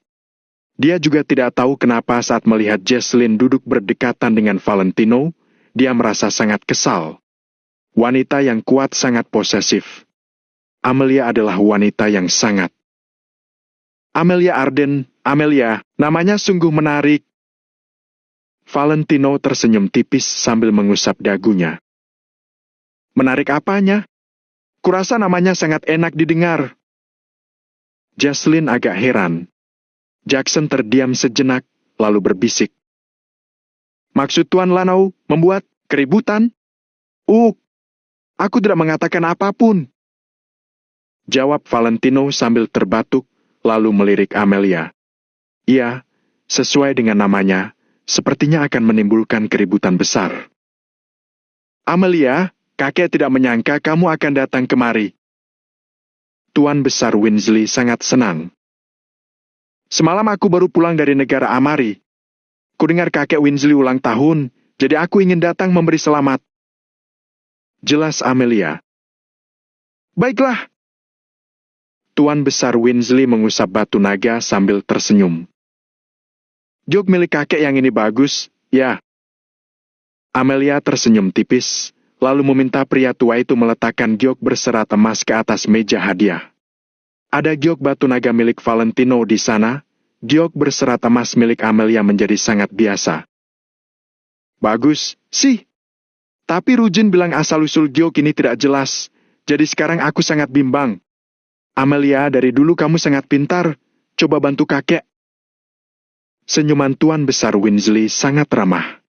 Dia juga tidak tahu kenapa saat melihat Jesslyn duduk berdekatan dengan Valentino, dia merasa sangat kesal. Wanita yang kuat sangat posesif. Amelia adalah wanita yang sangat. "Amelia Arden, Amelia, namanya sungguh menarik." Valentino tersenyum tipis sambil mengusap dagunya. "Menarik apanya? Kurasa namanya sangat enak didengar." Jesslyn agak heran. Jackson terdiam sejenak, lalu berbisik. "Maksud Tuan Lanau membuat keributan?" Aku tidak mengatakan apapun." Jawab Valentino sambil terbatuk, lalu melirik Amelia. "Iya, sesuai dengan namanya, sepertinya akan menimbulkan keributan besar." "Amelia, kakek tidak menyangka kamu akan datang kemari." Tuan Besar Winsley sangat senang. "Semalam aku baru pulang dari negara Amari. Kudengar kakek Winsley ulang tahun, jadi aku ingin datang memberi selamat." Jelas Amelia. "Baiklah." Tuan Besar Winsley mengusap batu naga sambil tersenyum. "Jok milik kakek yang ini bagus, ya." Amelia tersenyum tipis, lalu meminta pria tua itu meletakkan giok berserat emas ke atas meja hadiah. Ada giok batu naga milik Valentino di sana, giok berserat emas milik Amelia menjadi sangat biasa. Bagus, sih. Tapi Rujin bilang asal-usul giok ini tidak jelas, jadi sekarang aku sangat bimbang. Amelia, dari dulu kamu sangat pintar, coba bantu kakek. Senyuman Tuan Besar Weasley sangat ramah.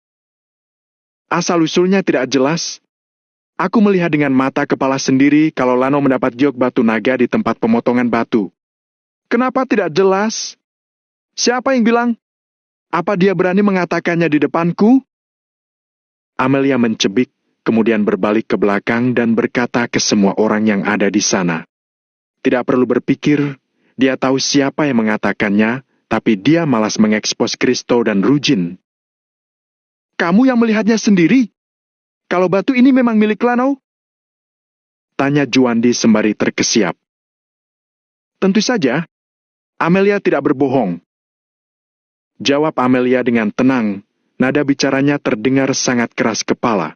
Asal-usulnya tidak jelas. Aku melihat dengan mata kepala sendiri kalau Lano mendapat giok batu naga di tempat pemotongan batu. Kenapa tidak jelas? Siapa yang bilang? Apa dia berani mengatakannya di depanku? Amelia mencebik, kemudian berbalik ke belakang dan berkata ke semua orang yang ada di sana. Tidak perlu berpikir, dia tahu siapa yang mengatakannya, tapi dia malas mengekspos Kristo dan Rujin. Kamu yang melihatnya sendiri? Kalau batu ini memang milik Lano? Tanya Juandi sembari terkesiap. Tentu saja, Amelia tidak berbohong. Jawab Amelia dengan tenang, nada bicaranya terdengar sangat keras kepala.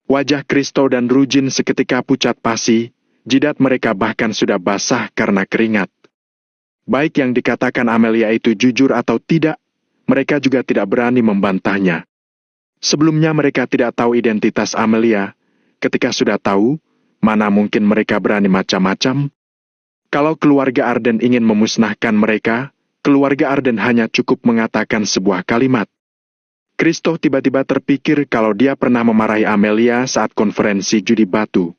Wajah Kristo dan Rujin seketika pucat pasi, jidat mereka bahkan sudah basah karena keringat. Baik yang dikatakan Amelia itu jujur atau tidak, mereka juga tidak berani membantahnya. Sebelumnya mereka tidak tahu identitas Amelia, ketika sudah tahu, mana mungkin mereka berani macam-macam? Kalau keluarga Arden ingin memusnahkan mereka, keluarga Arden hanya cukup mengatakan sebuah kalimat. Kristo tiba-tiba terpikir kalau dia pernah memarahi Amelia saat konferensi judi batu.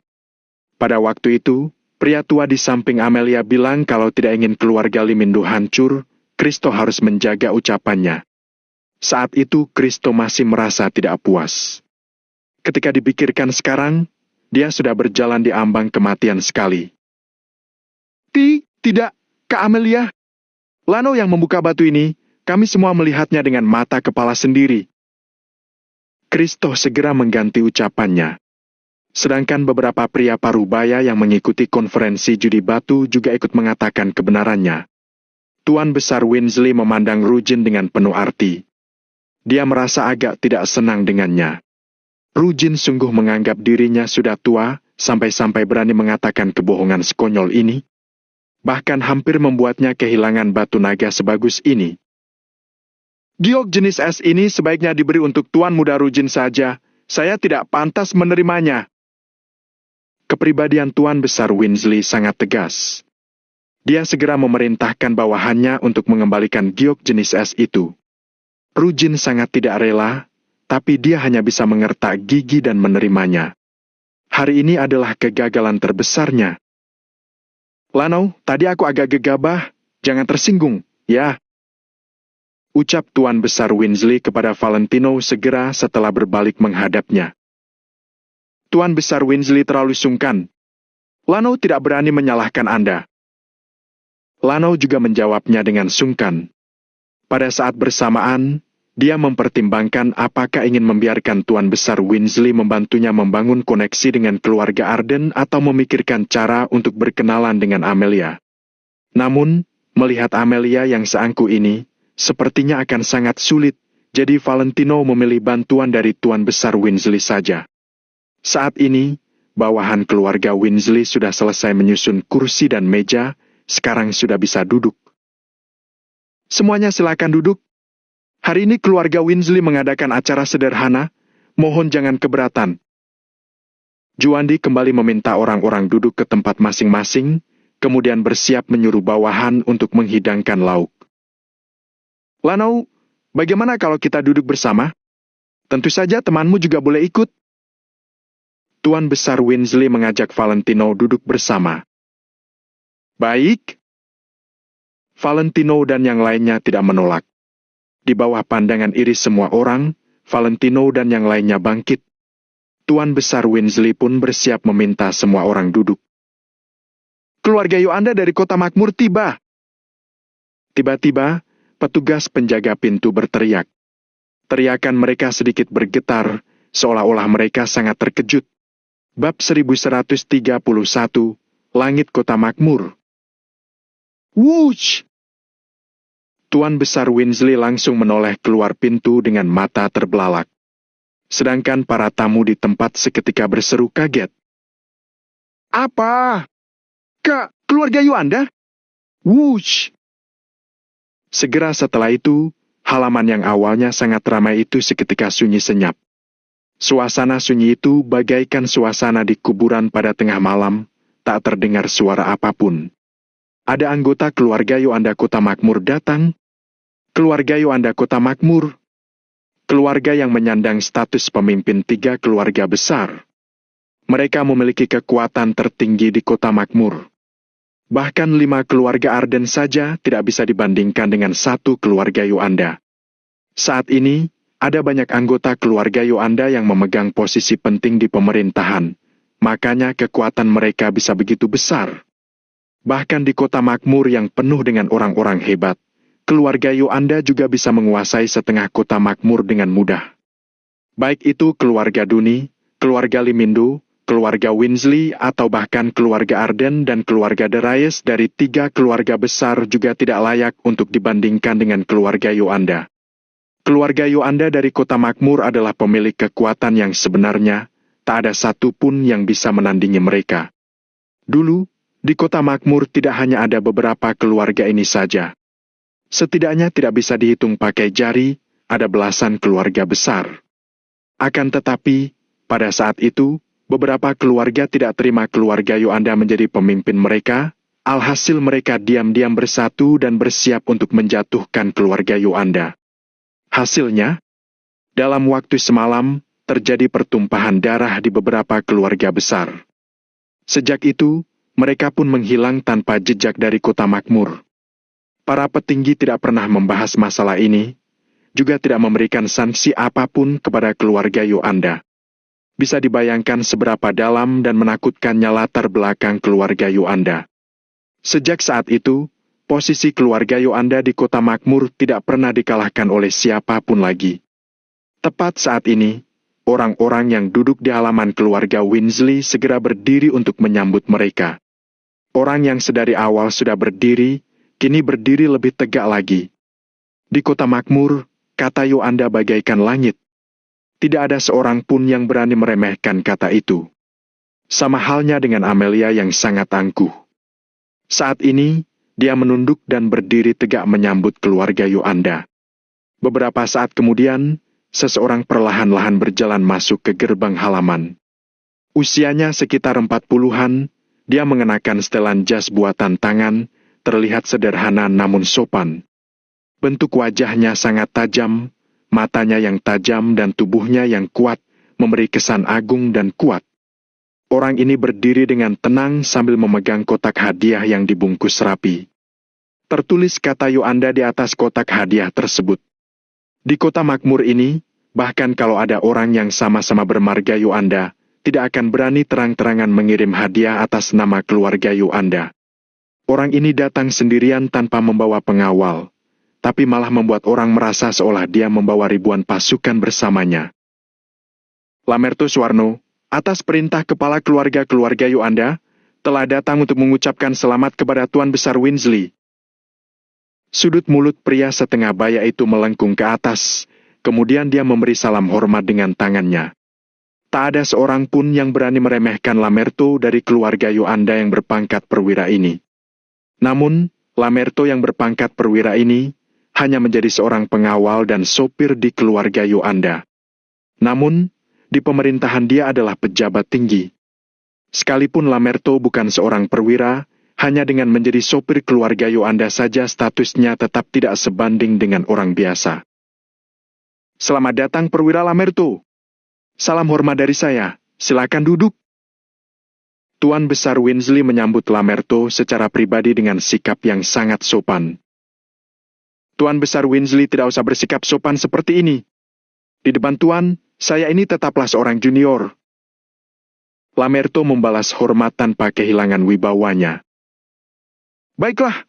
Pada waktu itu, pria tua di samping Amelia bilang kalau tidak ingin keluarga Limindo hancur, Kristo harus menjaga ucapannya. Saat itu Kristo masih merasa tidak puas. Ketika dipikirkan sekarang, dia sudah berjalan di ambang kematian sekali. Tidak, Kak Amelia. Lano yang membuka batu ini, kami semua melihatnya dengan mata kepala sendiri. Kristo segera mengganti ucapannya. Sedangkan beberapa pria parubaya yang mengikuti konferensi judi batu juga ikut mengatakan kebenarannya. Tuan Besar Weasley memandang Rujin dengan penuh arti. Dia merasa agak tidak senang dengannya. Rujin sungguh menganggap dirinya sudah tua, sampai-sampai berani mengatakan kebohongan sekonyol ini. Bahkan hampir membuatnya kehilangan batu naga sebagus ini. Giok jenis es ini sebaiknya diberi untuk Tuan Muda Rujin saja. Saya tidak pantas menerimanya. Kepribadian Tuan Besar Weasley sangat tegas. Dia segera memerintahkan bawahannya untuk mengembalikan giok jenis es itu. Rujin sangat tidak rela, tapi dia hanya bisa mengertak gigi dan menerimanya. Hari ini adalah kegagalan terbesarnya. Lano, tadi aku agak gegabah, jangan tersinggung, ya. Ucap Tuan Besar Weasley kepada Valentino segera setelah berbalik menghadapnya. Tuan Besar Weasley terlalu sungkan. Lano tidak berani menyalahkan Anda. Lano juga menjawabnya dengan sungkan. Pada saat bersamaan, dia mempertimbangkan apakah ingin membiarkan Tuan Besar Weasley membantunya membangun koneksi dengan keluarga Arden atau memikirkan cara untuk berkenalan dengan Amelia. Namun, melihat Amelia yang seangku ini, sepertinya akan sangat sulit, jadi Valentino memilih bantuan dari Tuan Besar Weasley saja. Saat ini, bawahan keluarga Weasley sudah selesai menyusun kursi dan meja, sekarang sudah bisa duduk. Semuanya silakan duduk. Hari ini keluarga Weasley mengadakan acara sederhana, mohon jangan keberatan. Juandi kembali meminta orang-orang duduk ke tempat masing-masing, kemudian bersiap menyuruh bawahan untuk menghidangkan lauk. Lano, bagaimana kalau kita duduk bersama? Tentu saja temanmu juga boleh ikut. Tuan Besar Weasley mengajak Valentino duduk bersama. Baik. Valentino dan yang lainnya tidak menolak. Di bawah pandangan iris semua orang, Valentino dan yang lainnya bangkit. Tuan Besar Weasley pun bersiap meminta semua orang duduk. Keluarga Yoanda dari Kota Makmur tiba. Tiba-tiba, petugas penjaga pintu berteriak. Teriakan mereka sedikit bergetar, seolah-olah mereka sangat terkejut. Bab 1131, Langit Kota Makmur. Wush! Tuan Besar Weasley langsung menoleh keluar pintu dengan mata terbelalak. Sedangkan para tamu di tempat seketika berseru kaget. Apa? Kak, keluarga Yoanda? Wush! Segera setelah itu, halaman yang awalnya sangat ramai itu seketika sunyi senyap. Suasana sunyi itu bagaikan suasana di kuburan pada tengah malam, tak terdengar suara apapun. Ada anggota keluarga Yoanda Kota Makmur datang. Keluarga Yoanda Kota Makmur. Keluarga yang menyandang status pemimpin 3 keluarga besar. Mereka memiliki kekuatan tertinggi di Kota Makmur. Bahkan 5 keluarga Arden saja tidak bisa dibandingkan dengan 1 keluarga Yoanda. Saat ini, ada banyak anggota keluarga Yoanda yang memegang posisi penting di pemerintahan. Makanya kekuatan mereka bisa begitu besar. Bahkan di Kota Makmur yang penuh dengan orang-orang hebat, keluarga Yoanda juga bisa menguasai setengah Kota Makmur dengan mudah. Baik itu keluarga Duni, keluarga Limindo, keluarga Winsley, atau bahkan keluarga Arden dan keluarga Darius dari 3 keluarga besar juga tidak layak untuk dibandingkan dengan keluarga Yoanda. Keluarga Yoanda dari Kota Makmur adalah pemilik kekuatan yang sebenarnya, tak ada satu pun yang bisa menandingi mereka. Dulu, di Kota Makmur tidak hanya ada beberapa keluarga ini saja. Setidaknya tidak bisa dihitung pakai jari, ada belasan keluarga besar. Akan tetapi, pada saat itu, beberapa keluarga tidak terima keluarga Yoanda menjadi pemimpin mereka, alhasil mereka diam-diam bersatu dan bersiap untuk menjatuhkan keluarga Yoanda. Hasilnya, dalam waktu semalam, terjadi pertumpahan darah di beberapa keluarga besar. Sejak itu, mereka pun menghilang tanpa jejak dari Kota Makmur. Para petinggi tidak pernah membahas masalah ini, juga tidak memberikan sanksi apapun kepada keluarga Yoanda. Bisa dibayangkan seberapa dalam dan menakutkannya latar belakang keluarga Yoanda. Sejak saat itu, posisi keluarga Yoanda di Kota Makmur tidak pernah dikalahkan oleh siapapun lagi. Tepat saat ini, orang-orang yang duduk di halaman keluarga Winsley segera berdiri untuk menyambut mereka. Orang yang sedari awal sudah berdiri, kini berdiri lebih tegak lagi. Di Kota Makmur, kata Yoanda bagaikan langit. Tidak ada seorang pun yang berani meremehkan kata itu. Sama halnya dengan Amelia yang sangat angkuh. Saat ini, dia menunduk dan berdiri tegak menyambut keluarga Yoanda. Beberapa saat kemudian, seseorang perlahan-lahan berjalan masuk ke gerbang halaman. Usianya sekitar 40-an, dia mengenakan setelan jas buatan tangan, terlihat sederhana namun sopan. Bentuk wajahnya sangat tajam, matanya yang tajam dan tubuhnya yang kuat, memberi kesan agung dan kuat. Orang ini berdiri dengan tenang sambil memegang kotak hadiah yang dibungkus rapi. Tertulis kata Yoanda di atas kotak hadiah tersebut. Di Kota Makmur ini, bahkan kalau ada orang yang sama-sama bermarga Yoanda, tidak akan berani terang-terangan mengirim hadiah atas nama keluarga Yoanda. Orang ini datang sendirian tanpa membawa pengawal, tapi malah membuat orang merasa seolah dia membawa ribuan pasukan bersamanya. Lamerto Suwarno, atas perintah kepala keluarga Yoanda, telah datang untuk mengucapkan selamat kepada Tuan Besar Winsley. Sudut mulut pria setengah baya itu melengkung ke atas, kemudian dia memberi salam hormat dengan tangannya. Tak ada seorang pun yang berani meremehkan Lamerto dari keluarga Yoanda yang berpangkat perwira ini. Namun, Lamerto yang berpangkat perwira ini hanya menjadi seorang pengawal dan sopir di keluarga Yoanda. Namun, di pemerintahan dia adalah pejabat tinggi. Sekalipun Lamerto bukan seorang perwira, hanya dengan menjadi sopir keluarga Yoanda saja statusnya tetap tidak sebanding dengan orang biasa. Selamat datang perwira Lamerto. Salam hormat dari saya, silakan duduk. Tuan Besar Winsley menyambut Lamerto secara pribadi dengan sikap yang sangat sopan. Tuan Besar Winsley tidak usah bersikap sopan seperti ini. Di depan Tuan, saya ini tetaplah seorang junior. Lamerto membalas hormat tanpa kehilangan wibawanya. Baiklah,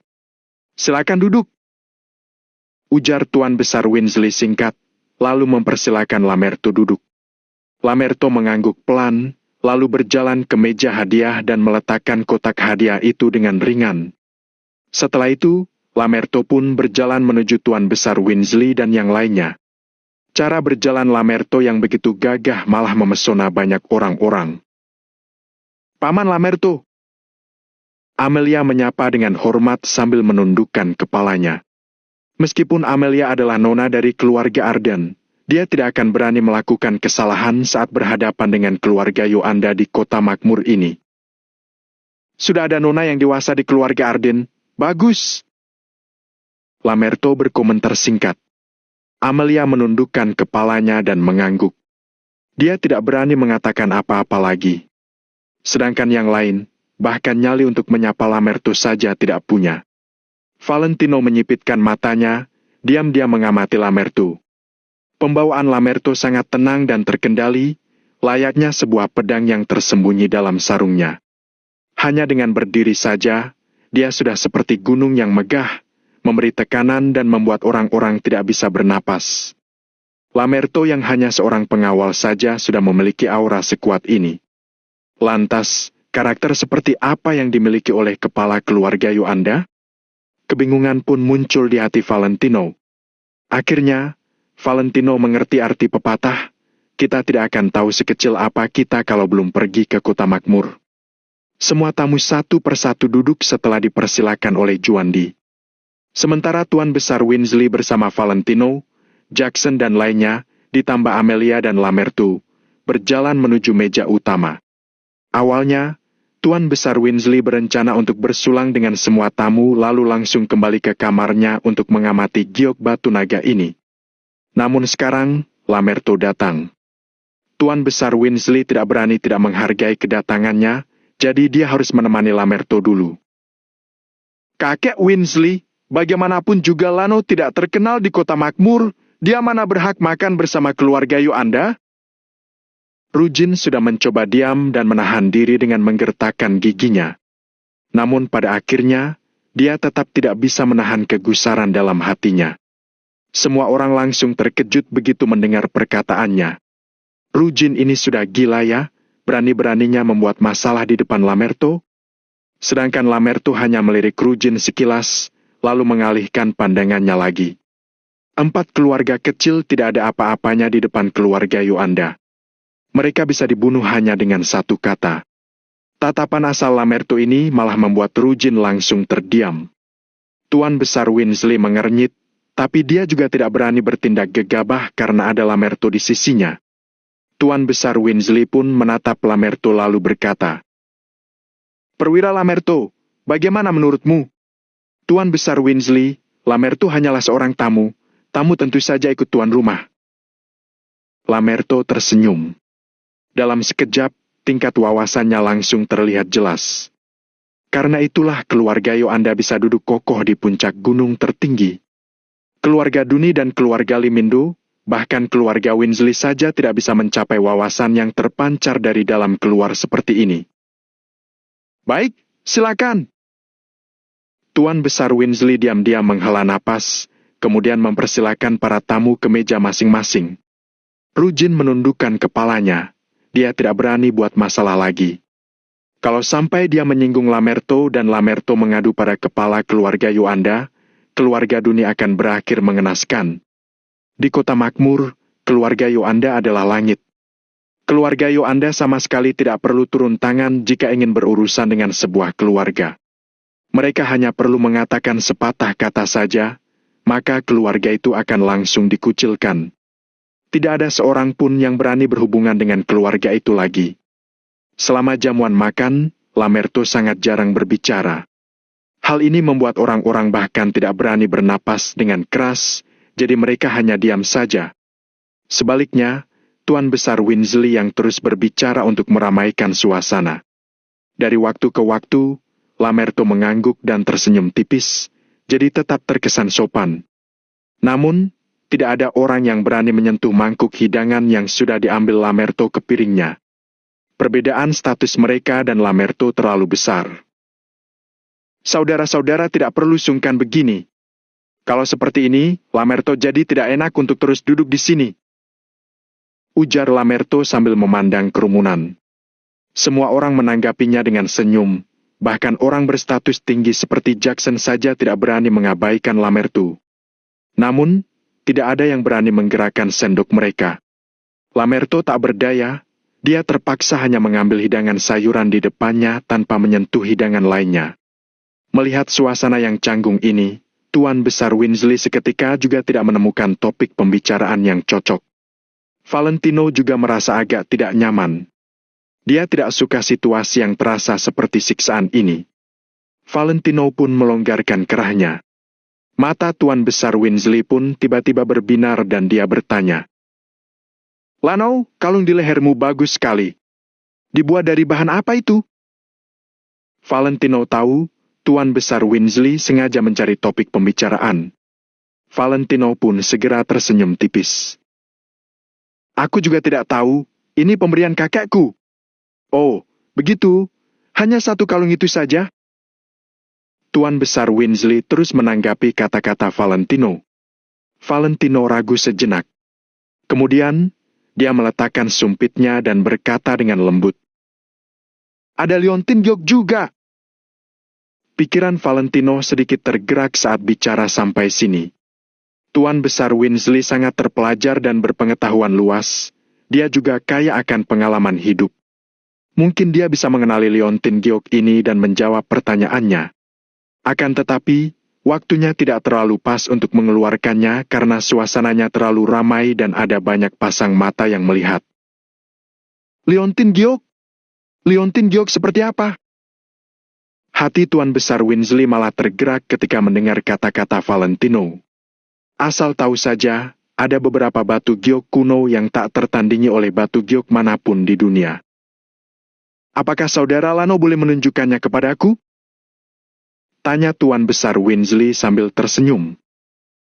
silakan duduk. Ujar Tuan Besar Winsley singkat, lalu mempersilakan Lamerto duduk. Lamerto mengangguk pelan, lalu berjalan ke meja hadiah dan meletakkan kotak hadiah itu dengan ringan. Setelah itu, Lamerto pun berjalan menuju Tuan Besar Winsley dan yang lainnya. Cara berjalan Lamerto yang begitu gagah malah memesona banyak orang-orang. Paman Lamerto. Amelia menyapa dengan hormat sambil menundukkan kepalanya. Meskipun Amelia adalah nona dari keluarga Arden, dia tidak akan berani melakukan kesalahan saat berhadapan dengan keluarga Yolanda di kota makmur ini. Sudah ada nona yang dewasa di keluarga Arden, bagus. Lamerto berkomentar singkat. Amelia menundukkan kepalanya dan mengangguk. Dia tidak berani mengatakan apa-apa lagi. Sedangkan yang lain, bahkan nyali untuk menyapa Lamerto saja tidak punya. Valentino menyipitkan matanya, diam-diam mengamati Lamerto. Pembawaan Lamerto sangat tenang dan terkendali, layaknya sebuah pedang yang tersembunyi dalam sarungnya. Hanya dengan berdiri saja, dia sudah seperti gunung yang megah, memberi tekanan dan membuat orang-orang tidak bisa bernapas. Lamerto yang hanya seorang pengawal saja sudah memiliki aura sekuat ini. Lantas, karakter seperti apa yang dimiliki oleh kepala keluarga Yolanda? Kebingungan pun muncul di hati Valentino. Akhirnya, Valentino mengerti arti pepatah, kita tidak akan tahu sekecil apa kita kalau belum pergi ke kota makmur. Semua tamu satu persatu duduk setelah dipersilakan oleh Juandi. Sementara Tuan Besar Winsley bersama Valentino, Jackson dan lainnya, ditambah Amelia dan Lamerto, berjalan menuju meja utama. Awalnya, Tuan Besar Winsley berencana untuk bersulang dengan semua tamu lalu langsung kembali ke kamarnya untuk mengamati giok batu naga ini. Namun sekarang, Lamerto datang. Tuan Besar Winsley tidak berani tidak menghargai kedatangannya, jadi dia harus menemani Lamerto dulu. Kakek Winsley, bagaimanapun juga Lano tidak terkenal di kota makmur, dia mana berhak makan bersama keluarga Yolanda? Rujin sudah mencoba diam dan menahan diri dengan menggertakkan giginya. Namun pada akhirnya, dia tetap tidak bisa menahan kegusaran dalam hatinya. Semua orang langsung terkejut begitu mendengar perkataannya. Rujin ini sudah gila ya, berani-beraninya membuat masalah di depan Lamerto? Sedangkan Lamerto hanya melirik Rujin sekilas, lalu mengalihkan pandangannya lagi. 4 keluarga kecil tidak ada apa-apanya di depan keluarga Yolanda. Mereka bisa dibunuh hanya dengan satu kata. Tatapan asal Lamerto ini malah membuat Rujin langsung terdiam. Tuan Besar Winsley mengernyit, tapi dia juga tidak berani bertindak gegabah karena ada Lamerto di sisinya. Tuan Besar Winsley pun menatap Lamerto lalu berkata, "Perwira Lamerto, bagaimana menurutmu?" Tuan Besar Winsley, Lamerto hanyalah seorang tamu, tamu tentu saja ikut tuan rumah. Lamerto tersenyum. Dalam sekejap, tingkat wawasannya langsung terlihat jelas. Karena itulah keluarga Yolanda bisa duduk kokoh di puncak gunung tertinggi. Keluarga Duni dan keluarga Limindo, bahkan keluarga Winsley saja tidak bisa mencapai wawasan yang terpancar dari dalam keluar seperti ini. Baik, silakan. Tuan Besar Winsley diam-diam menghela napas, kemudian mempersilakan para tamu ke meja masing-masing. Rujin menundukkan kepalanya. Dia tidak berani buat masalah lagi. Kalau sampai dia menyinggung Lamerto dan Lamerto mengadu pada kepala keluarga Yolanda, keluarga Duni akan berakhir mengenaskan. Di kota makmur, keluarga Yolanda adalah langit. Keluarga Yolanda sama sekali tidak perlu turun tangan jika ingin berurusan dengan sebuah keluarga. Mereka hanya perlu mengatakan sepatah kata saja, maka keluarga itu akan langsung dikucilkan. Tidak ada seorang pun yang berani berhubungan dengan keluarga itu lagi. Selama jamuan makan, Lamerto sangat jarang berbicara. Hal ini membuat orang-orang bahkan tidak berani bernapas dengan keras, jadi mereka hanya diam saja. Sebaliknya, Tuan Besar Winsley yang terus berbicara untuk meramaikan suasana. Dari waktu ke waktu, Lamerto mengangguk dan tersenyum tipis, jadi tetap terkesan sopan. Namun, tidak ada orang yang berani menyentuh mangkuk hidangan yang sudah diambil Lamerto ke piringnya. Perbedaan status mereka dan Lamerto terlalu besar. Saudara-saudara tidak perlu sungkan begini. Kalau seperti ini, Lamerto jadi tidak enak untuk terus duduk di sini. Ujar Lamerto sambil memandang kerumunan. Semua orang menanggapinya dengan senyum, bahkan orang berstatus tinggi seperti Jackson saja tidak berani mengabaikan Lamerto. Namun, tidak ada yang berani menggerakkan sendok mereka. Lamerto tak berdaya, dia terpaksa hanya mengambil hidangan sayuran di depannya tanpa menyentuh hidangan lainnya. Melihat suasana yang canggung ini, Tuan Besar Winsley seketika juga tidak menemukan topik pembicaraan yang cocok. Valentino juga merasa agak tidak nyaman. Dia tidak suka situasi yang terasa seperti siksaan ini. Valentino pun melonggarkan kerahnya. Mata Tuan Besar Winsley pun tiba-tiba berbinar dan dia bertanya, "Lano, kalung di lehermu bagus sekali. Dibuat dari bahan apa itu?" Valentino tahu, Tuan Besar Winsley sengaja mencari topik pembicaraan. Valentino pun segera tersenyum tipis. "Aku juga tidak tahu, ini pemberian kakekku." "Oh, begitu? Hanya satu kalung itu saja?" Tuan Besar Winsley terus menanggapi kata-kata Valentino. Valentino ragu sejenak. Kemudian, dia meletakkan sumpitnya dan berkata dengan lembut, "Ada liontin giok juga." Pikiran Valentino sedikit tergerak saat bicara sampai sini. Tuan Besar Winsley sangat terpelajar dan berpengetahuan luas. Dia juga kaya akan pengalaman hidup. Mungkin dia bisa mengenali liontin giok ini dan menjawab pertanyaannya. Akan tetapi, waktunya tidak terlalu pas untuk mengeluarkannya karena suasananya terlalu ramai dan ada banyak pasang mata yang melihat. "Liontin giok? Liontin giok seperti apa?" Hati Tuan Besar Winsley malah tergerak ketika mendengar kata-kata Valentino. Asal tahu saja, ada beberapa batu giok kuno yang tak tertandingi oleh batu giok manapun di dunia. "Apakah saudara Lano boleh menunjukkannya kepadaku?" tanya Tuan Besar Winsley sambil tersenyum.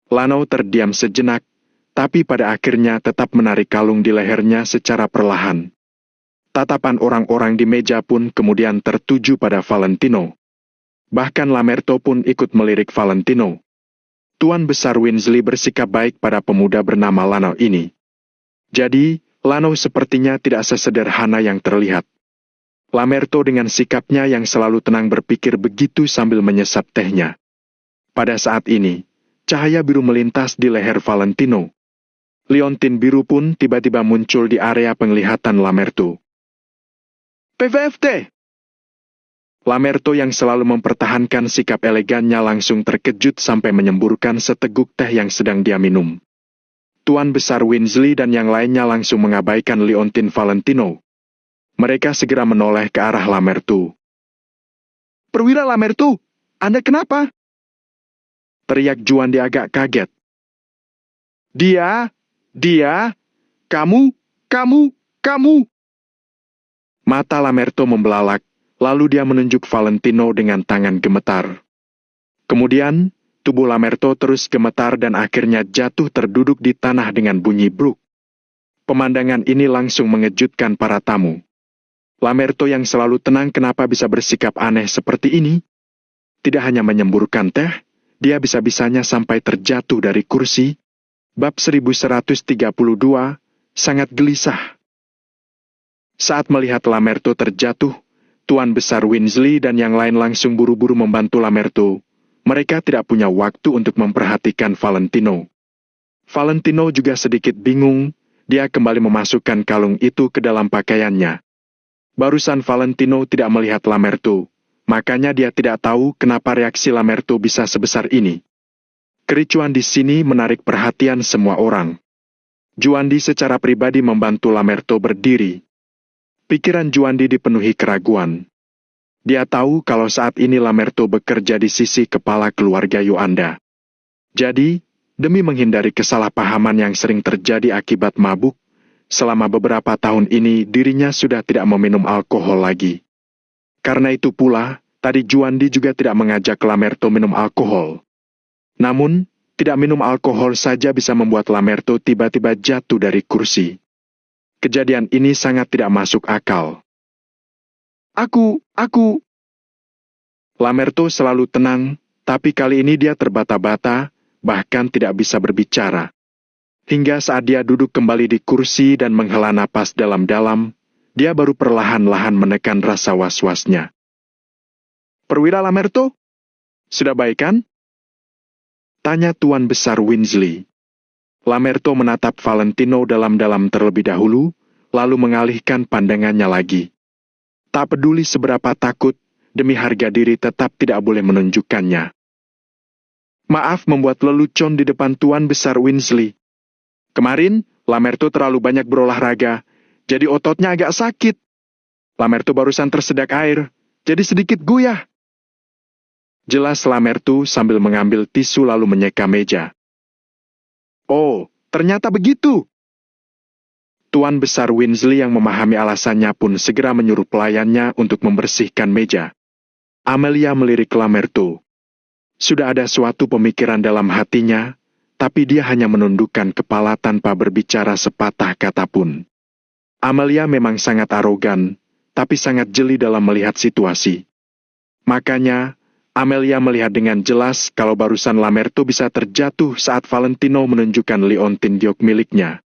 Lano terdiam sejenak, tapi pada akhirnya tetap menarik kalung di lehernya secara perlahan. Tatapan orang-orang di meja pun kemudian tertuju pada Valentino. Bahkan Lamerto pun ikut melirik Valentino. Tuan Besar Winsley bersikap baik pada pemuda bernama Lano ini. Jadi, Lano sepertinya tidak sesederhana yang terlihat. Lamerto dengan sikapnya yang selalu tenang berpikir begitu sambil menyesap tehnya. Pada saat ini, cahaya biru melintas di leher Valentino. Liontin biru pun tiba-tiba muncul di area penglihatan Lamerto. "PVFT!" Lamerto yang selalu mempertahankan sikap elegannya langsung terkejut sampai menyemburkan seteguk teh yang sedang dia minum. Tuan Besar Winsley dan yang lainnya langsung mengabaikan liontin Valentino. Mereka segera menoleh ke arah Lamerto. "Perwira Lamerto, Anda kenapa?" teriak Juandi agak kaget. Dia, kamu. Mata Lamerto membelalak, lalu dia menunjuk Valentino dengan tangan gemetar. Kemudian, tubuh Lamerto terus gemetar dan akhirnya jatuh terduduk di tanah dengan bunyi bruk. Pemandangan ini langsung mengejutkan para tamu. Lamerto yang selalu tenang kenapa bisa bersikap aneh seperti ini? Tidak hanya menyemburkan teh, dia bisa-bisanya sampai terjatuh dari kursi. Bab 1132, sangat gelisah. Saat melihat Lamerto terjatuh, Tuan Besar Winsley dan yang lain langsung buru-buru membantu Lamerto. Mereka tidak punya waktu untuk memperhatikan Valentino. Valentino juga sedikit bingung, dia kembali memasukkan kalung itu ke dalam pakaiannya. Barusan Valentino tidak melihat Lamerto, makanya dia tidak tahu kenapa reaksi Lamerto bisa sebesar ini. Kericuan di sini menarik perhatian semua orang. Juandi secara pribadi membantu Lamerto berdiri. Pikiran Juandi dipenuhi keraguan. Dia tahu kalau saat ini Lamerto bekerja di sisi kepala keluarga Yuanda. Jadi, demi menghindari kesalahpahaman yang sering terjadi akibat mabuk, selama beberapa tahun ini dirinya sudah tidak meminum alkohol lagi. Karena itu pula, tadi Juandi juga tidak mengajak Lamerto minum alkohol. Namun, tidak minum alkohol saja bisa membuat Lamerto tiba-tiba jatuh dari kursi. Kejadian ini sangat tidak masuk akal. Aku. Lamerto selalu tenang, tapi kali ini dia terbata-bata, bahkan tidak bisa berbicara. Hingga saat dia duduk kembali di kursi dan menghela napas dalam-dalam, dia baru perlahan-lahan menekan rasa was-wasnya. "Perwira Lamerto, sudah baik kan?" tanya Tuan Besar Winsley. Lamerto menatap Valentino dalam-dalam terlebih dahulu, lalu mengalihkan pandangannya lagi. Tak peduli seberapa takut, demi harga diri tetap tidak boleh menunjukkannya. Maaf membuat lelucon di depan Tuan Besar Weasley. Kemarin, Lamerto terlalu banyak berolahraga, jadi ototnya agak sakit. Lamerto barusan tersedak air, jadi sedikit goyah. Jelas Lamerto sambil mengambil tisu lalu menyeka meja. Oh, ternyata begitu. Tuan Besar Weasley yang memahami alasannya pun segera menyuruh pelayannya untuk membersihkan meja. Amelia melirik Lamerto. Sudah ada suatu pemikiran dalam hatinya, tapi dia hanya menundukkan kepala tanpa berbicara sepatah kata pun. Amelia memang sangat arogan, tapi sangat jeli dalam melihat situasi. Makanya, Amelia melihat dengan jelas kalau barusan Lamerto bisa terjatuh saat Valentino menunjukkan liontin giok miliknya.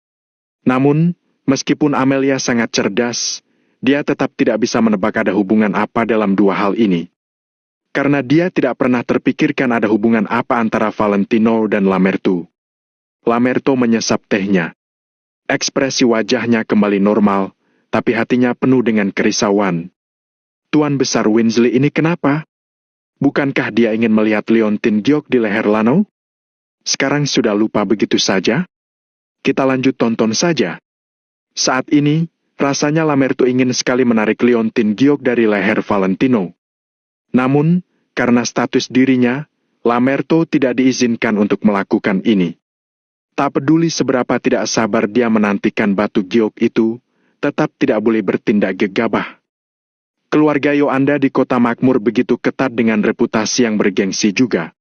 Namun, meskipun Amelia sangat cerdas, dia tetap tidak bisa menebak ada hubungan apa dalam dua hal ini. Karena dia tidak pernah terpikirkan ada hubungan apa antara Valentino dan Lamerto. Lamerto menyesap tehnya. Ekspresi wajahnya kembali normal, tapi hatinya penuh dengan kerisauan. Tuan Besar Weasley ini kenapa? Bukankah dia ingin melihat liontin giok di leher Lano? Sekarang sudah lupa begitu saja? Kita lanjut tonton saja. Saat ini, rasanya Lamerto ingin sekali menarik liontin giok dari leher Valentino. Namun, karena status dirinya, Lamerto tidak diizinkan untuk melakukan ini. Tak peduli seberapa tidak sabar dia menantikan batu giok itu, tetap tidak boleh bertindak gegabah. Keluarga Yoanda di kota makmur begitu ketat dengan reputasi yang bergengsi juga.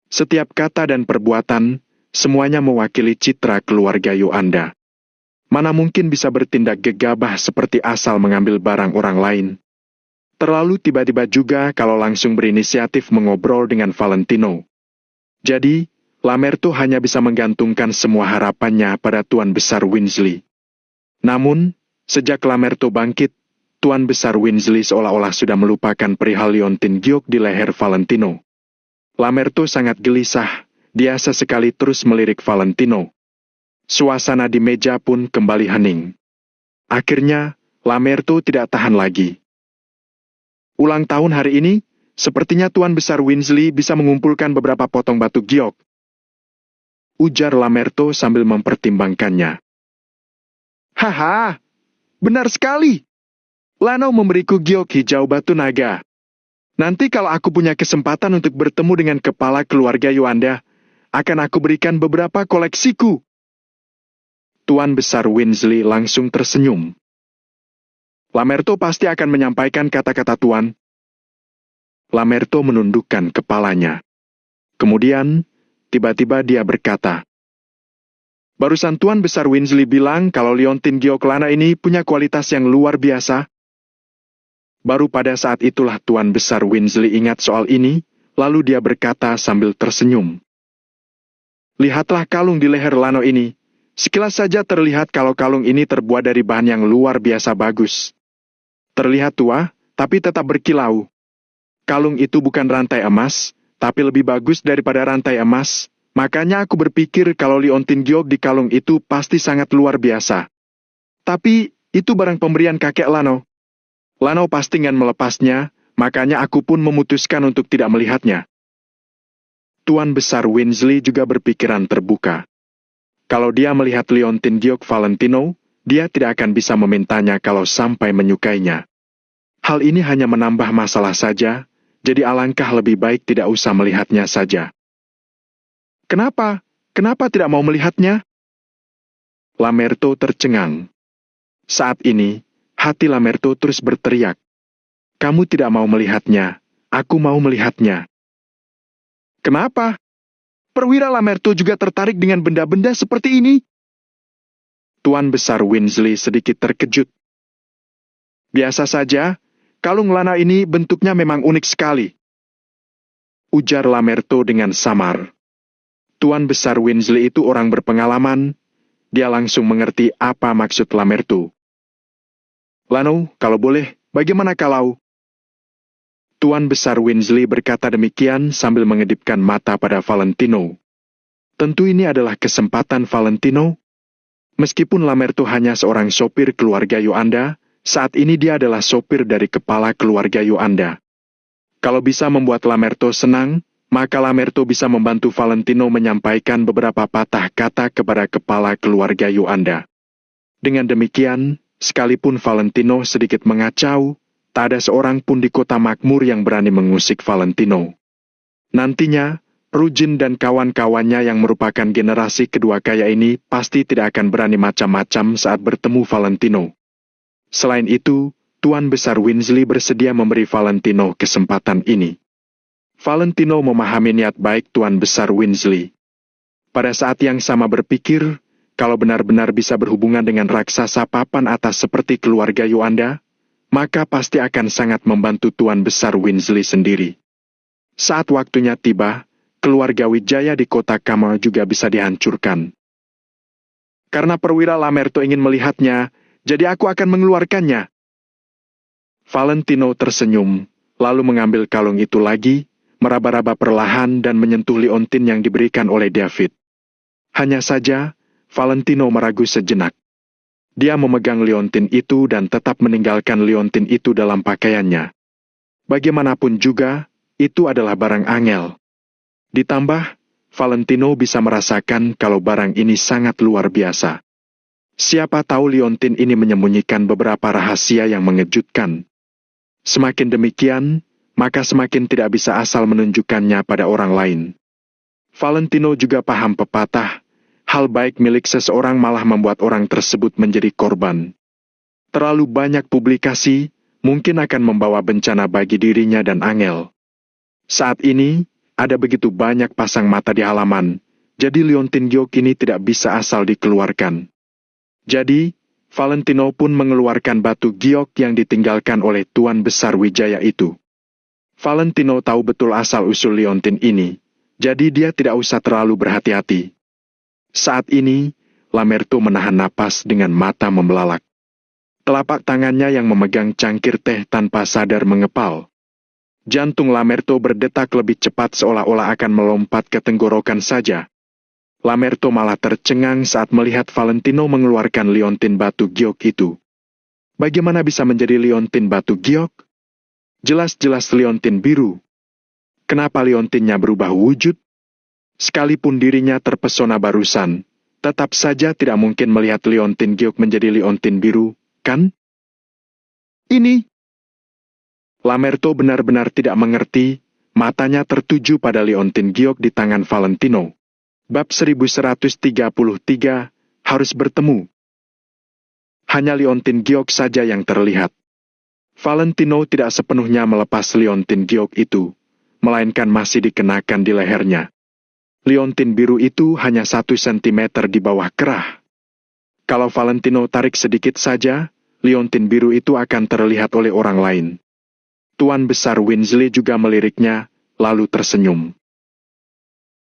Setiap kata dan perbuatan, semuanya mewakili citra keluarga Yoanda. Mana mungkin bisa bertindak gegabah seperti asal mengambil barang orang lain. Terlalu tiba-tiba juga kalau langsung berinisiatif mengobrol dengan Valentino. Jadi, Lamerto hanya bisa menggantungkan semua harapannya pada Tuan Besar Weasley. Namun, sejak Lamerto bangkit, Tuan Besar Weasley seolah-olah sudah melupakan perihal liontin giok di leher Valentino. Lamerto sangat gelisah, dia sesekali terus melirik Valentino. Suasana di meja pun kembali hening. Akhirnya, Lamerto tidak tahan lagi. Ulang tahun hari ini, sepertinya Tuan Besar Weasley bisa mengumpulkan beberapa potong batu giok. Ujar Lamerto sambil mempertimbangkannya. Haha, benar sekali. Lano memberiku giok hijau batu naga. Nanti kalau aku punya kesempatan untuk bertemu dengan kepala keluarga Yoanda, akan aku berikan beberapa koleksiku. Tuan Besar Weasley langsung tersenyum. Lamerto pasti akan menyampaikan kata-kata Tuan. Lamerto menundukkan kepalanya. Kemudian, tiba-tiba dia berkata, barusan Tuan Besar Weasley bilang kalau liontin giok Lana ini punya kualitas yang luar biasa. Baru pada saat itulah Tuan Besar Weasley ingat soal ini, lalu dia berkata sambil tersenyum. Lihatlah kalung di leher Lano ini. Sekilas saja terlihat kalau kalung ini terbuat dari bahan yang luar biasa bagus. Terlihat tua, tapi tetap berkilau. Kalung itu bukan rantai emas, tapi lebih bagus daripada rantai emas. Makanya aku berpikir kalau liontin giok di kalung itu pasti sangat luar biasa. Tapi, itu barang pemberian kakek Lano. Lano pasti ingin melepasnya, makanya aku pun memutuskan untuk tidak melihatnya. Tuan Besar Weasley juga berpikiran terbuka. Kalau dia melihat liontin giok Valentino, dia tidak akan bisa memintanya kalau sampai menyukainya. Hal ini hanya menambah masalah saja, jadi alangkah lebih baik tidak usah melihatnya saja. Kenapa? Kenapa tidak mau melihatnya? Lamerto tercengang. Saat ini, hati Lamerto terus berteriak. Kamu tidak mau melihatnya, aku mau melihatnya. Kenapa? Perwira Lamerto juga tertarik dengan benda-benda seperti ini. Tuan Besar Weasley sedikit terkejut. Biasa saja, kalung Lana ini bentuknya memang unik sekali. Ujar Lamerto dengan samar. Tuan Besar Weasley itu orang berpengalaman, dia langsung mengerti apa maksud Lamerto. Lano, kalau boleh, bagaimana kalau... Tuan Besar Weasley berkata demikian sambil mengedipkan mata pada Valentino. Tentu ini adalah kesempatan Valentino. Meskipun Lamerto hanya seorang sopir keluarga Yoanda, saat ini dia adalah sopir dari kepala keluarga Yoanda. Kalau bisa membuat Lamerto senang, maka Lamerto bisa membantu Valentino menyampaikan beberapa patah kata kepada kepala keluarga Yolanda. Dengan demikian, sekalipun Valentino sedikit mengacau, tak ada seorang pun di kota makmur yang berani mengusik Valentino. Nantinya, Rujin dan kawan-kawannya yang merupakan generasi kedua kaya ini pasti tidak akan berani macam-macam saat bertemu Valentino. Selain itu, Tuan Besar Winsley bersedia memberi Valentino kesempatan ini. Valentino memahami niat baik Tuan Besar Winsley. Pada saat yang sama berpikir, kalau benar-benar bisa berhubungan dengan raksasa papan atas seperti keluarga Yolanda, maka pasti akan sangat membantu Tuan Besar Winsley sendiri. Saat waktunya tiba, keluarga Wijaya di kota Kamal juga bisa dihancurkan. Karena perwira Lamerto ingin melihatnya, jadi aku akan mengeluarkannya. Valentino tersenyum, lalu mengambil kalung itu lagi, meraba-raba perlahan dan menyentuh liontin yang diberikan oleh David. Hanya saja, Valentino meragu sejenak. Dia memegang liontin itu dan tetap meninggalkan liontin itu dalam pakaiannya. Bagaimanapun juga, itu adalah barang angel. Ditambah, Valentino bisa merasakan kalau barang ini sangat luar biasa. Siapa tahu liontin ini menyembunyikan beberapa rahasia yang mengejutkan. Semakin demikian, maka semakin tidak bisa asal menunjukkannya pada orang lain. Valentino juga paham pepatah, hal baik milik seseorang malah membuat orang tersebut menjadi korban. Terlalu banyak publikasi, mungkin akan membawa bencana bagi dirinya dan angel. Saat ini, ada begitu banyak pasang mata di halaman, jadi liontin giok ini tidak bisa asal dikeluarkan. Jadi, Valentino pun mengeluarkan batu giok yang ditinggalkan oleh Tuan Besar Wijaya itu. Valentino tahu betul asal-usul liontin ini, jadi dia tidak usah terlalu berhati-hati. Saat ini, Lamerto menahan napas dengan mata membelalak. Telapak tangannya yang memegang cangkir teh tanpa sadar mengepal. Jantung Lamerto berdetak lebih cepat seolah-olah akan melompat ke tenggorokan saja. Lamerto malah tercengang saat melihat Valentino mengeluarkan liontin batu giok itu. Bagaimana bisa menjadi liontin batu giok? Jelas-jelas liontin biru. Kenapa liontinnya berubah wujud? Sekalipun dirinya terpesona barusan, tetap saja tidak mungkin melihat liontin giok menjadi liontin biru, kan? Ini. Lamerto benar-benar tidak mengerti, matanya tertuju pada liontin giok di tangan Valentino. Bab 1133, harus bertemu. Hanya liontin giok saja yang terlihat. Valentino tidak sepenuhnya melepas liontin giok itu, melainkan masih dikenakan di lehernya. Liontin biru itu hanya 1 sentimeter di bawah kerah. Kalau Valentino tarik sedikit saja, liontin biru itu akan terlihat oleh orang lain. Tuan Besar Winsley juga meliriknya, lalu tersenyum.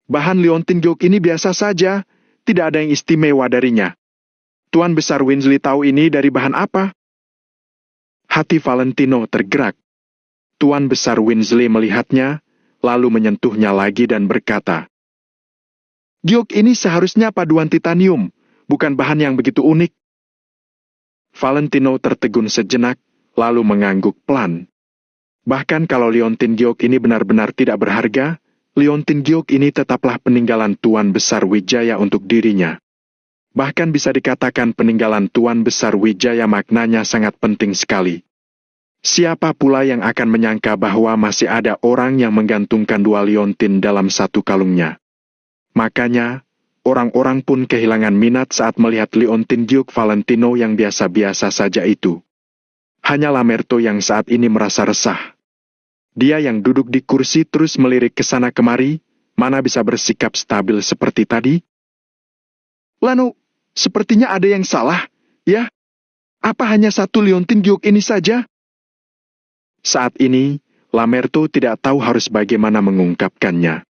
Bahan liontin giok ini biasa saja, tidak ada yang istimewa darinya. Tuan Besar Winsley tahu ini dari bahan apa? Hati Valentino tergerak. Tuan Besar Winsley melihatnya, lalu menyentuhnya lagi dan berkata, giok ini seharusnya paduan titanium, bukan bahan yang begitu unik. Valentino tertegun sejenak, lalu mengangguk pelan. Bahkan kalau liontin giok ini benar-benar tidak berharga, liontin giok ini tetaplah peninggalan Tuan Besar Wijaya untuk dirinya. Bahkan bisa dikatakan peninggalan Tuan Besar Wijaya maknanya sangat penting sekali. Siapa pula yang akan menyangka bahwa masih ada orang yang menggantungkan 2 liontin dalam 1 kalungnya. Makanya, orang-orang pun kehilangan minat saat melihat liontin giok Valentino yang biasa-biasa saja itu. Hanya Lamerto yang saat ini merasa resah. Dia yang duduk di kursi terus melirik ke sana kemari, mana bisa bersikap stabil seperti tadi? Lano, sepertinya ada yang salah, ya? Apa hanya 1 liontin giok ini saja? Saat ini, Lamerto tidak tahu harus bagaimana mengungkapkannya.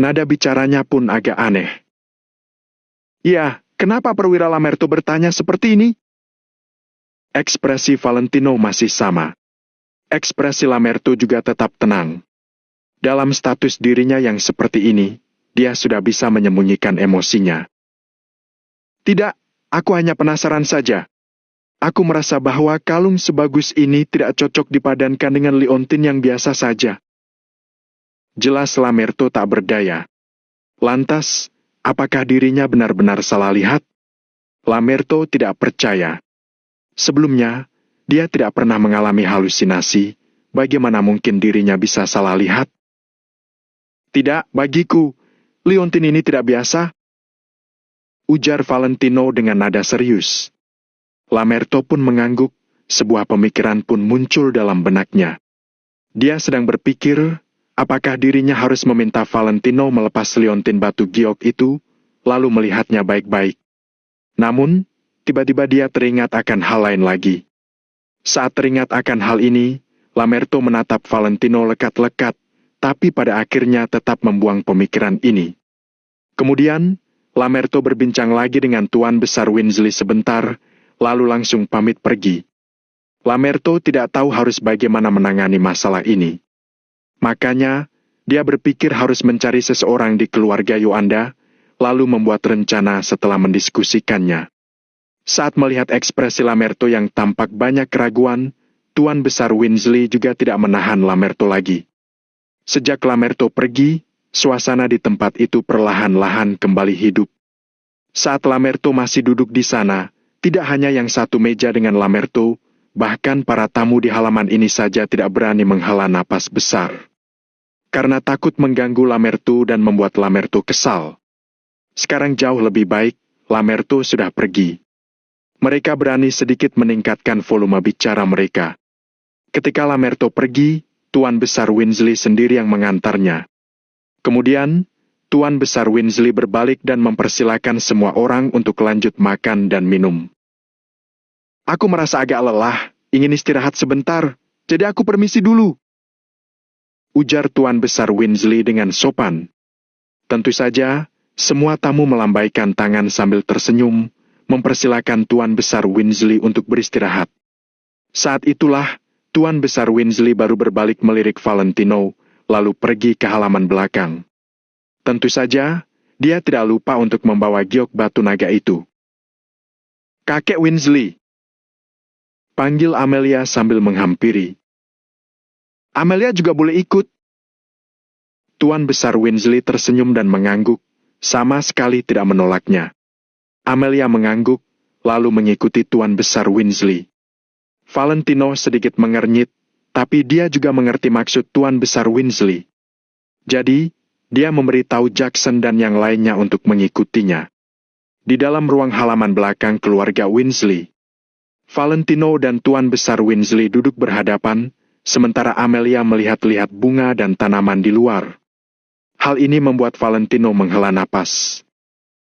Nada bicaranya pun agak aneh. Ya, kenapa perwira Lamerto bertanya seperti ini? Ekspresi Valentino masih sama. Ekspresi Lamerto juga tetap tenang. Dalam status dirinya yang seperti ini, dia sudah bisa menyembunyikan emosinya. Tidak, aku hanya penasaran saja. Aku merasa bahwa kalung sebagus ini tidak cocok dipadankan dengan liontin yang biasa saja. Jelas Lamerto tak berdaya. Lantas, apakah dirinya benar-benar salah lihat? Lamerto tidak percaya. Sebelumnya, dia tidak pernah mengalami halusinasi. Bagaimana mungkin dirinya bisa salah lihat? Tidak, bagiku, liontin ini tidak biasa, ujar Valentino dengan nada serius. Lamerto pun mengangguk, sebuah pemikiran pun muncul dalam benaknya. Dia sedang berpikir, apakah dirinya harus meminta Valentino melepas liontin batu giok itu, lalu melihatnya baik-baik. Namun, tiba-tiba dia teringat akan hal lain lagi. Saat teringat akan hal ini, Lamerto menatap Valentino lekat-lekat, tapi pada akhirnya tetap membuang pemikiran ini. Kemudian, Lamerto berbincang lagi dengan Tuan Besar Winsley sebentar, lalu langsung pamit pergi. Lamerto tidak tahu harus bagaimana menangani masalah ini. Makanya, dia berpikir harus mencari seseorang di keluarga Yoanda, lalu membuat rencana setelah mendiskusikannya. Saat melihat ekspresi Lamerto yang tampak banyak keraguan, Tuan Besar Winsley juga tidak menahan Lamerto lagi. Sejak Lamerto pergi, suasana di tempat itu perlahan-lahan kembali hidup. Saat Lamerto masih duduk di sana, tidak hanya yang satu meja dengan Lamerto, bahkan para tamu di halaman ini saja tidak berani menghela napas besar. Karena takut mengganggu Lamerto dan membuat Lamerto kesal. Sekarang jauh lebih baik, Lamerto sudah pergi. Mereka berani sedikit meningkatkan volume bicara mereka. Ketika Lamerto pergi, Tuan Besar Winsley sendiri yang mengantarnya. Kemudian, Tuan Besar Winsley berbalik dan mempersilakan semua orang untuk lanjut makan dan minum. Aku merasa agak lelah, ingin istirahat sebentar, jadi aku permisi dulu, ujar Tuan Besar Winsley dengan sopan. Tentu saja, semua tamu melambaikan tangan sambil tersenyum, mempersilakan Tuan Besar Winsley untuk beristirahat. Saat itulah, Tuan Besar Winsley baru berbalik melirik Valentino, lalu pergi ke halaman belakang. Tentu saja, dia tidak lupa untuk membawa giok batu naga itu. Kakek Winsley, panggil Amelia sambil menghampiri. Amelia juga boleh ikut. Tuan Besar Winsley tersenyum dan mengangguk, sama sekali tidak menolaknya. Amelia mengangguk, lalu mengikuti Tuan Besar Winsley. Valentino sedikit mengernyit, tapi dia juga mengerti maksud Tuan Besar Winsley. Jadi, dia memberitahu Jackson dan yang lainnya untuk mengikutinya. Di dalam ruang halaman belakang keluarga Winsley, Valentino dan Tuan Besar Winsley duduk berhadapan, sementara Amelia melihat-lihat bunga dan tanaman di luar. Hal ini membuat Valentino menghela napas.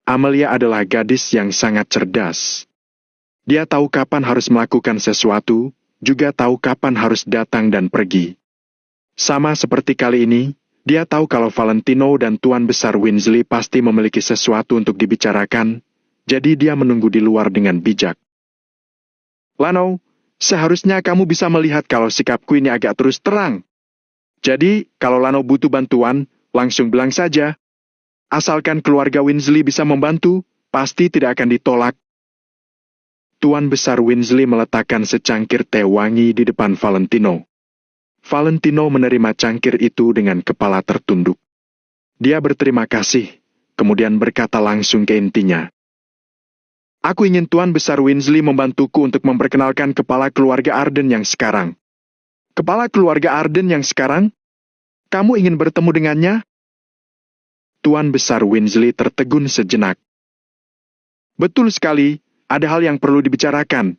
Amelia adalah gadis yang sangat cerdas. Dia tahu kapan harus melakukan sesuatu, juga tahu kapan harus datang dan pergi. Sama seperti kali ini, dia tahu kalau Valentino dan Tuan Besar Winsley pasti memiliki sesuatu untuk dibicarakan, jadi dia menunggu di luar dengan bijak. Lano, seharusnya kamu bisa melihat kalau sikapku ini agak terus terang. Jadi, kalau Lano butuh bantuan, langsung bilang saja. Asalkan keluarga Winsley bisa membantu, pasti tidak akan ditolak. Tuan Besar Winsley meletakkan secangkir teh wangi di depan Valentino. Valentino menerima cangkir itu dengan kepala tertunduk. Dia berterima kasih, kemudian berkata langsung ke intinya. Aku ingin Tuan Besar Winsley membantuku untuk memperkenalkan kepala keluarga Arden yang sekarang. Kepala keluarga Arden yang sekarang? Kamu ingin bertemu dengannya? Tuan Besar Winsley tertegun sejenak. Betul sekali, ada hal yang perlu dibicarakan.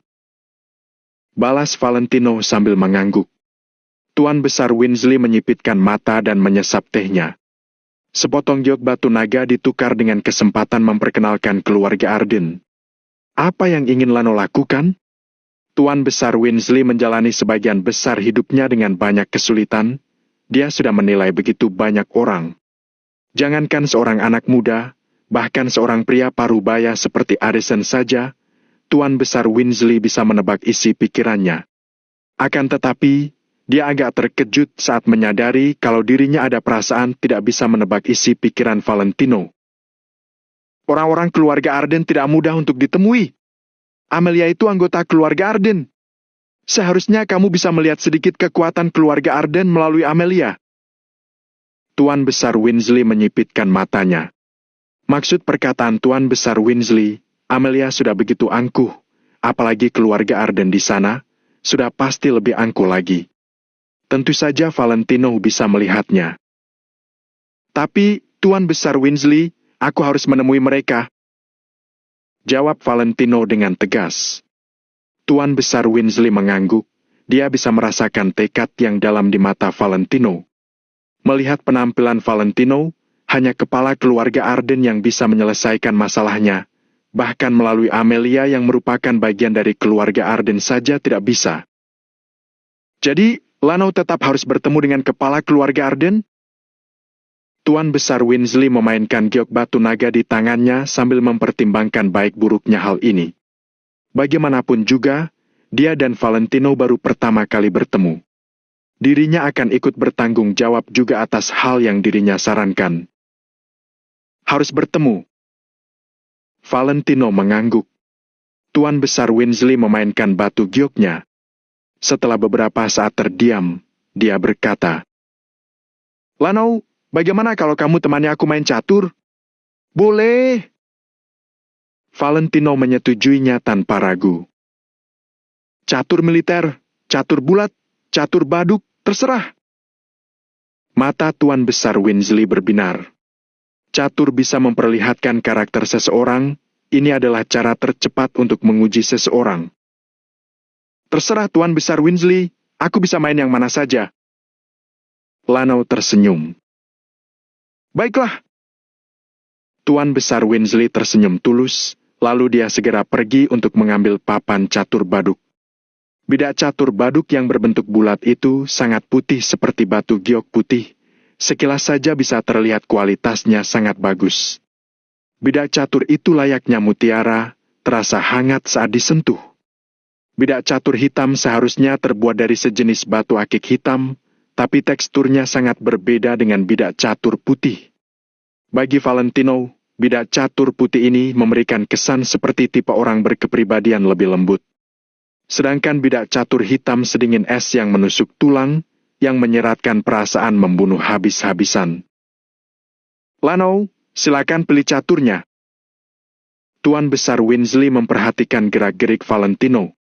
Balas Valentino sambil mengangguk. Tuan Besar Winsley menyipitkan mata dan menyesap tehnya. Sepotong giok batu naga ditukar dengan kesempatan memperkenalkan keluarga Arden. Apa yang ingin Lano lakukan? Tuan Besar Winsley menjalani sebagian besar hidupnya dengan banyak kesulitan. Dia sudah menilai begitu banyak orang. Jangankan seorang anak muda, bahkan seorang pria parubaya seperti Addison saja, Tuan Besar Winsley bisa menebak isi pikirannya. Akan tetapi, dia agak terkejut saat menyadari kalau dirinya ada perasaan tidak bisa menebak isi pikiran Valentino. Orang-orang keluarga Arden tidak mudah untuk ditemui. Amelia itu anggota keluarga Arden. Seharusnya kamu bisa melihat sedikit kekuatan keluarga Arden melalui Amelia. Tuan Besar Winsley menyipitkan matanya. Maksud perkataan Tuan Besar Winsley, Amelia sudah begitu angkuh, apalagi keluarga Arden di sana, sudah pasti lebih angkuh lagi. Tentu saja Valentino bisa melihatnya. Tapi, Tuan Besar Winsley, aku harus menemui mereka. Jawab Valentino dengan tegas. Tuan Besar Winsley mengangguk. Dia bisa merasakan tekad yang dalam di mata Valentino. Melihat penampilan Valentino, hanya kepala keluarga Arden yang bisa menyelesaikan masalahnya. Bahkan melalui Amelia yang merupakan bagian dari keluarga Arden saja tidak bisa. Jadi, Lano tetap harus bertemu dengan kepala keluarga Arden? Tuan Besar Winsley memainkan giok batu naga di tangannya sambil mempertimbangkan baik buruknya hal ini. Bagaimanapun juga, dia dan Valentino baru pertama kali bertemu. Dirinya akan ikut bertanggung jawab juga atas hal yang dirinya sarankan. Harus bertemu. Valentino mengangguk. Tuan Besar Winsley memainkan batu gioknya. Setelah beberapa saat terdiam, dia berkata, Lano, bagaimana kalau kamu temani aku main catur? Boleh. Valentino menyetujuinya tanpa ragu. Catur militer, catur bulat, catur baduk, terserah. Mata Tuan Besar Winsley berbinar. Catur bisa memperlihatkan karakter seseorang, ini adalah cara tercepat untuk menguji seseorang. Terserah Tuan Besar Winsley, aku bisa main yang mana saja. Lano tersenyum. Baiklah. Tuan Besar Winsley tersenyum tulus, lalu dia segera pergi untuk mengambil papan catur baduk. Bidak catur baduk yang berbentuk bulat itu sangat putih seperti batu giok putih. Sekilas saja bisa terlihat kualitasnya sangat bagus. Bidak catur itu layaknya mutiara, terasa hangat saat disentuh. Bidak catur hitam seharusnya terbuat dari sejenis batu akik hitam, tapi teksturnya sangat berbeda dengan bidak catur putih. Bagi Valentino, bidak catur putih ini memberikan kesan seperti tipe orang berkepribadian lebih lembut. Sedangkan bidak catur hitam sedingin es yang menusuk tulang, yang menyeratkan perasaan membunuh habis-habisan. Lano, silakan pilih caturnya. Tuan Besar Winsley memperhatikan gerak-gerik Valentino.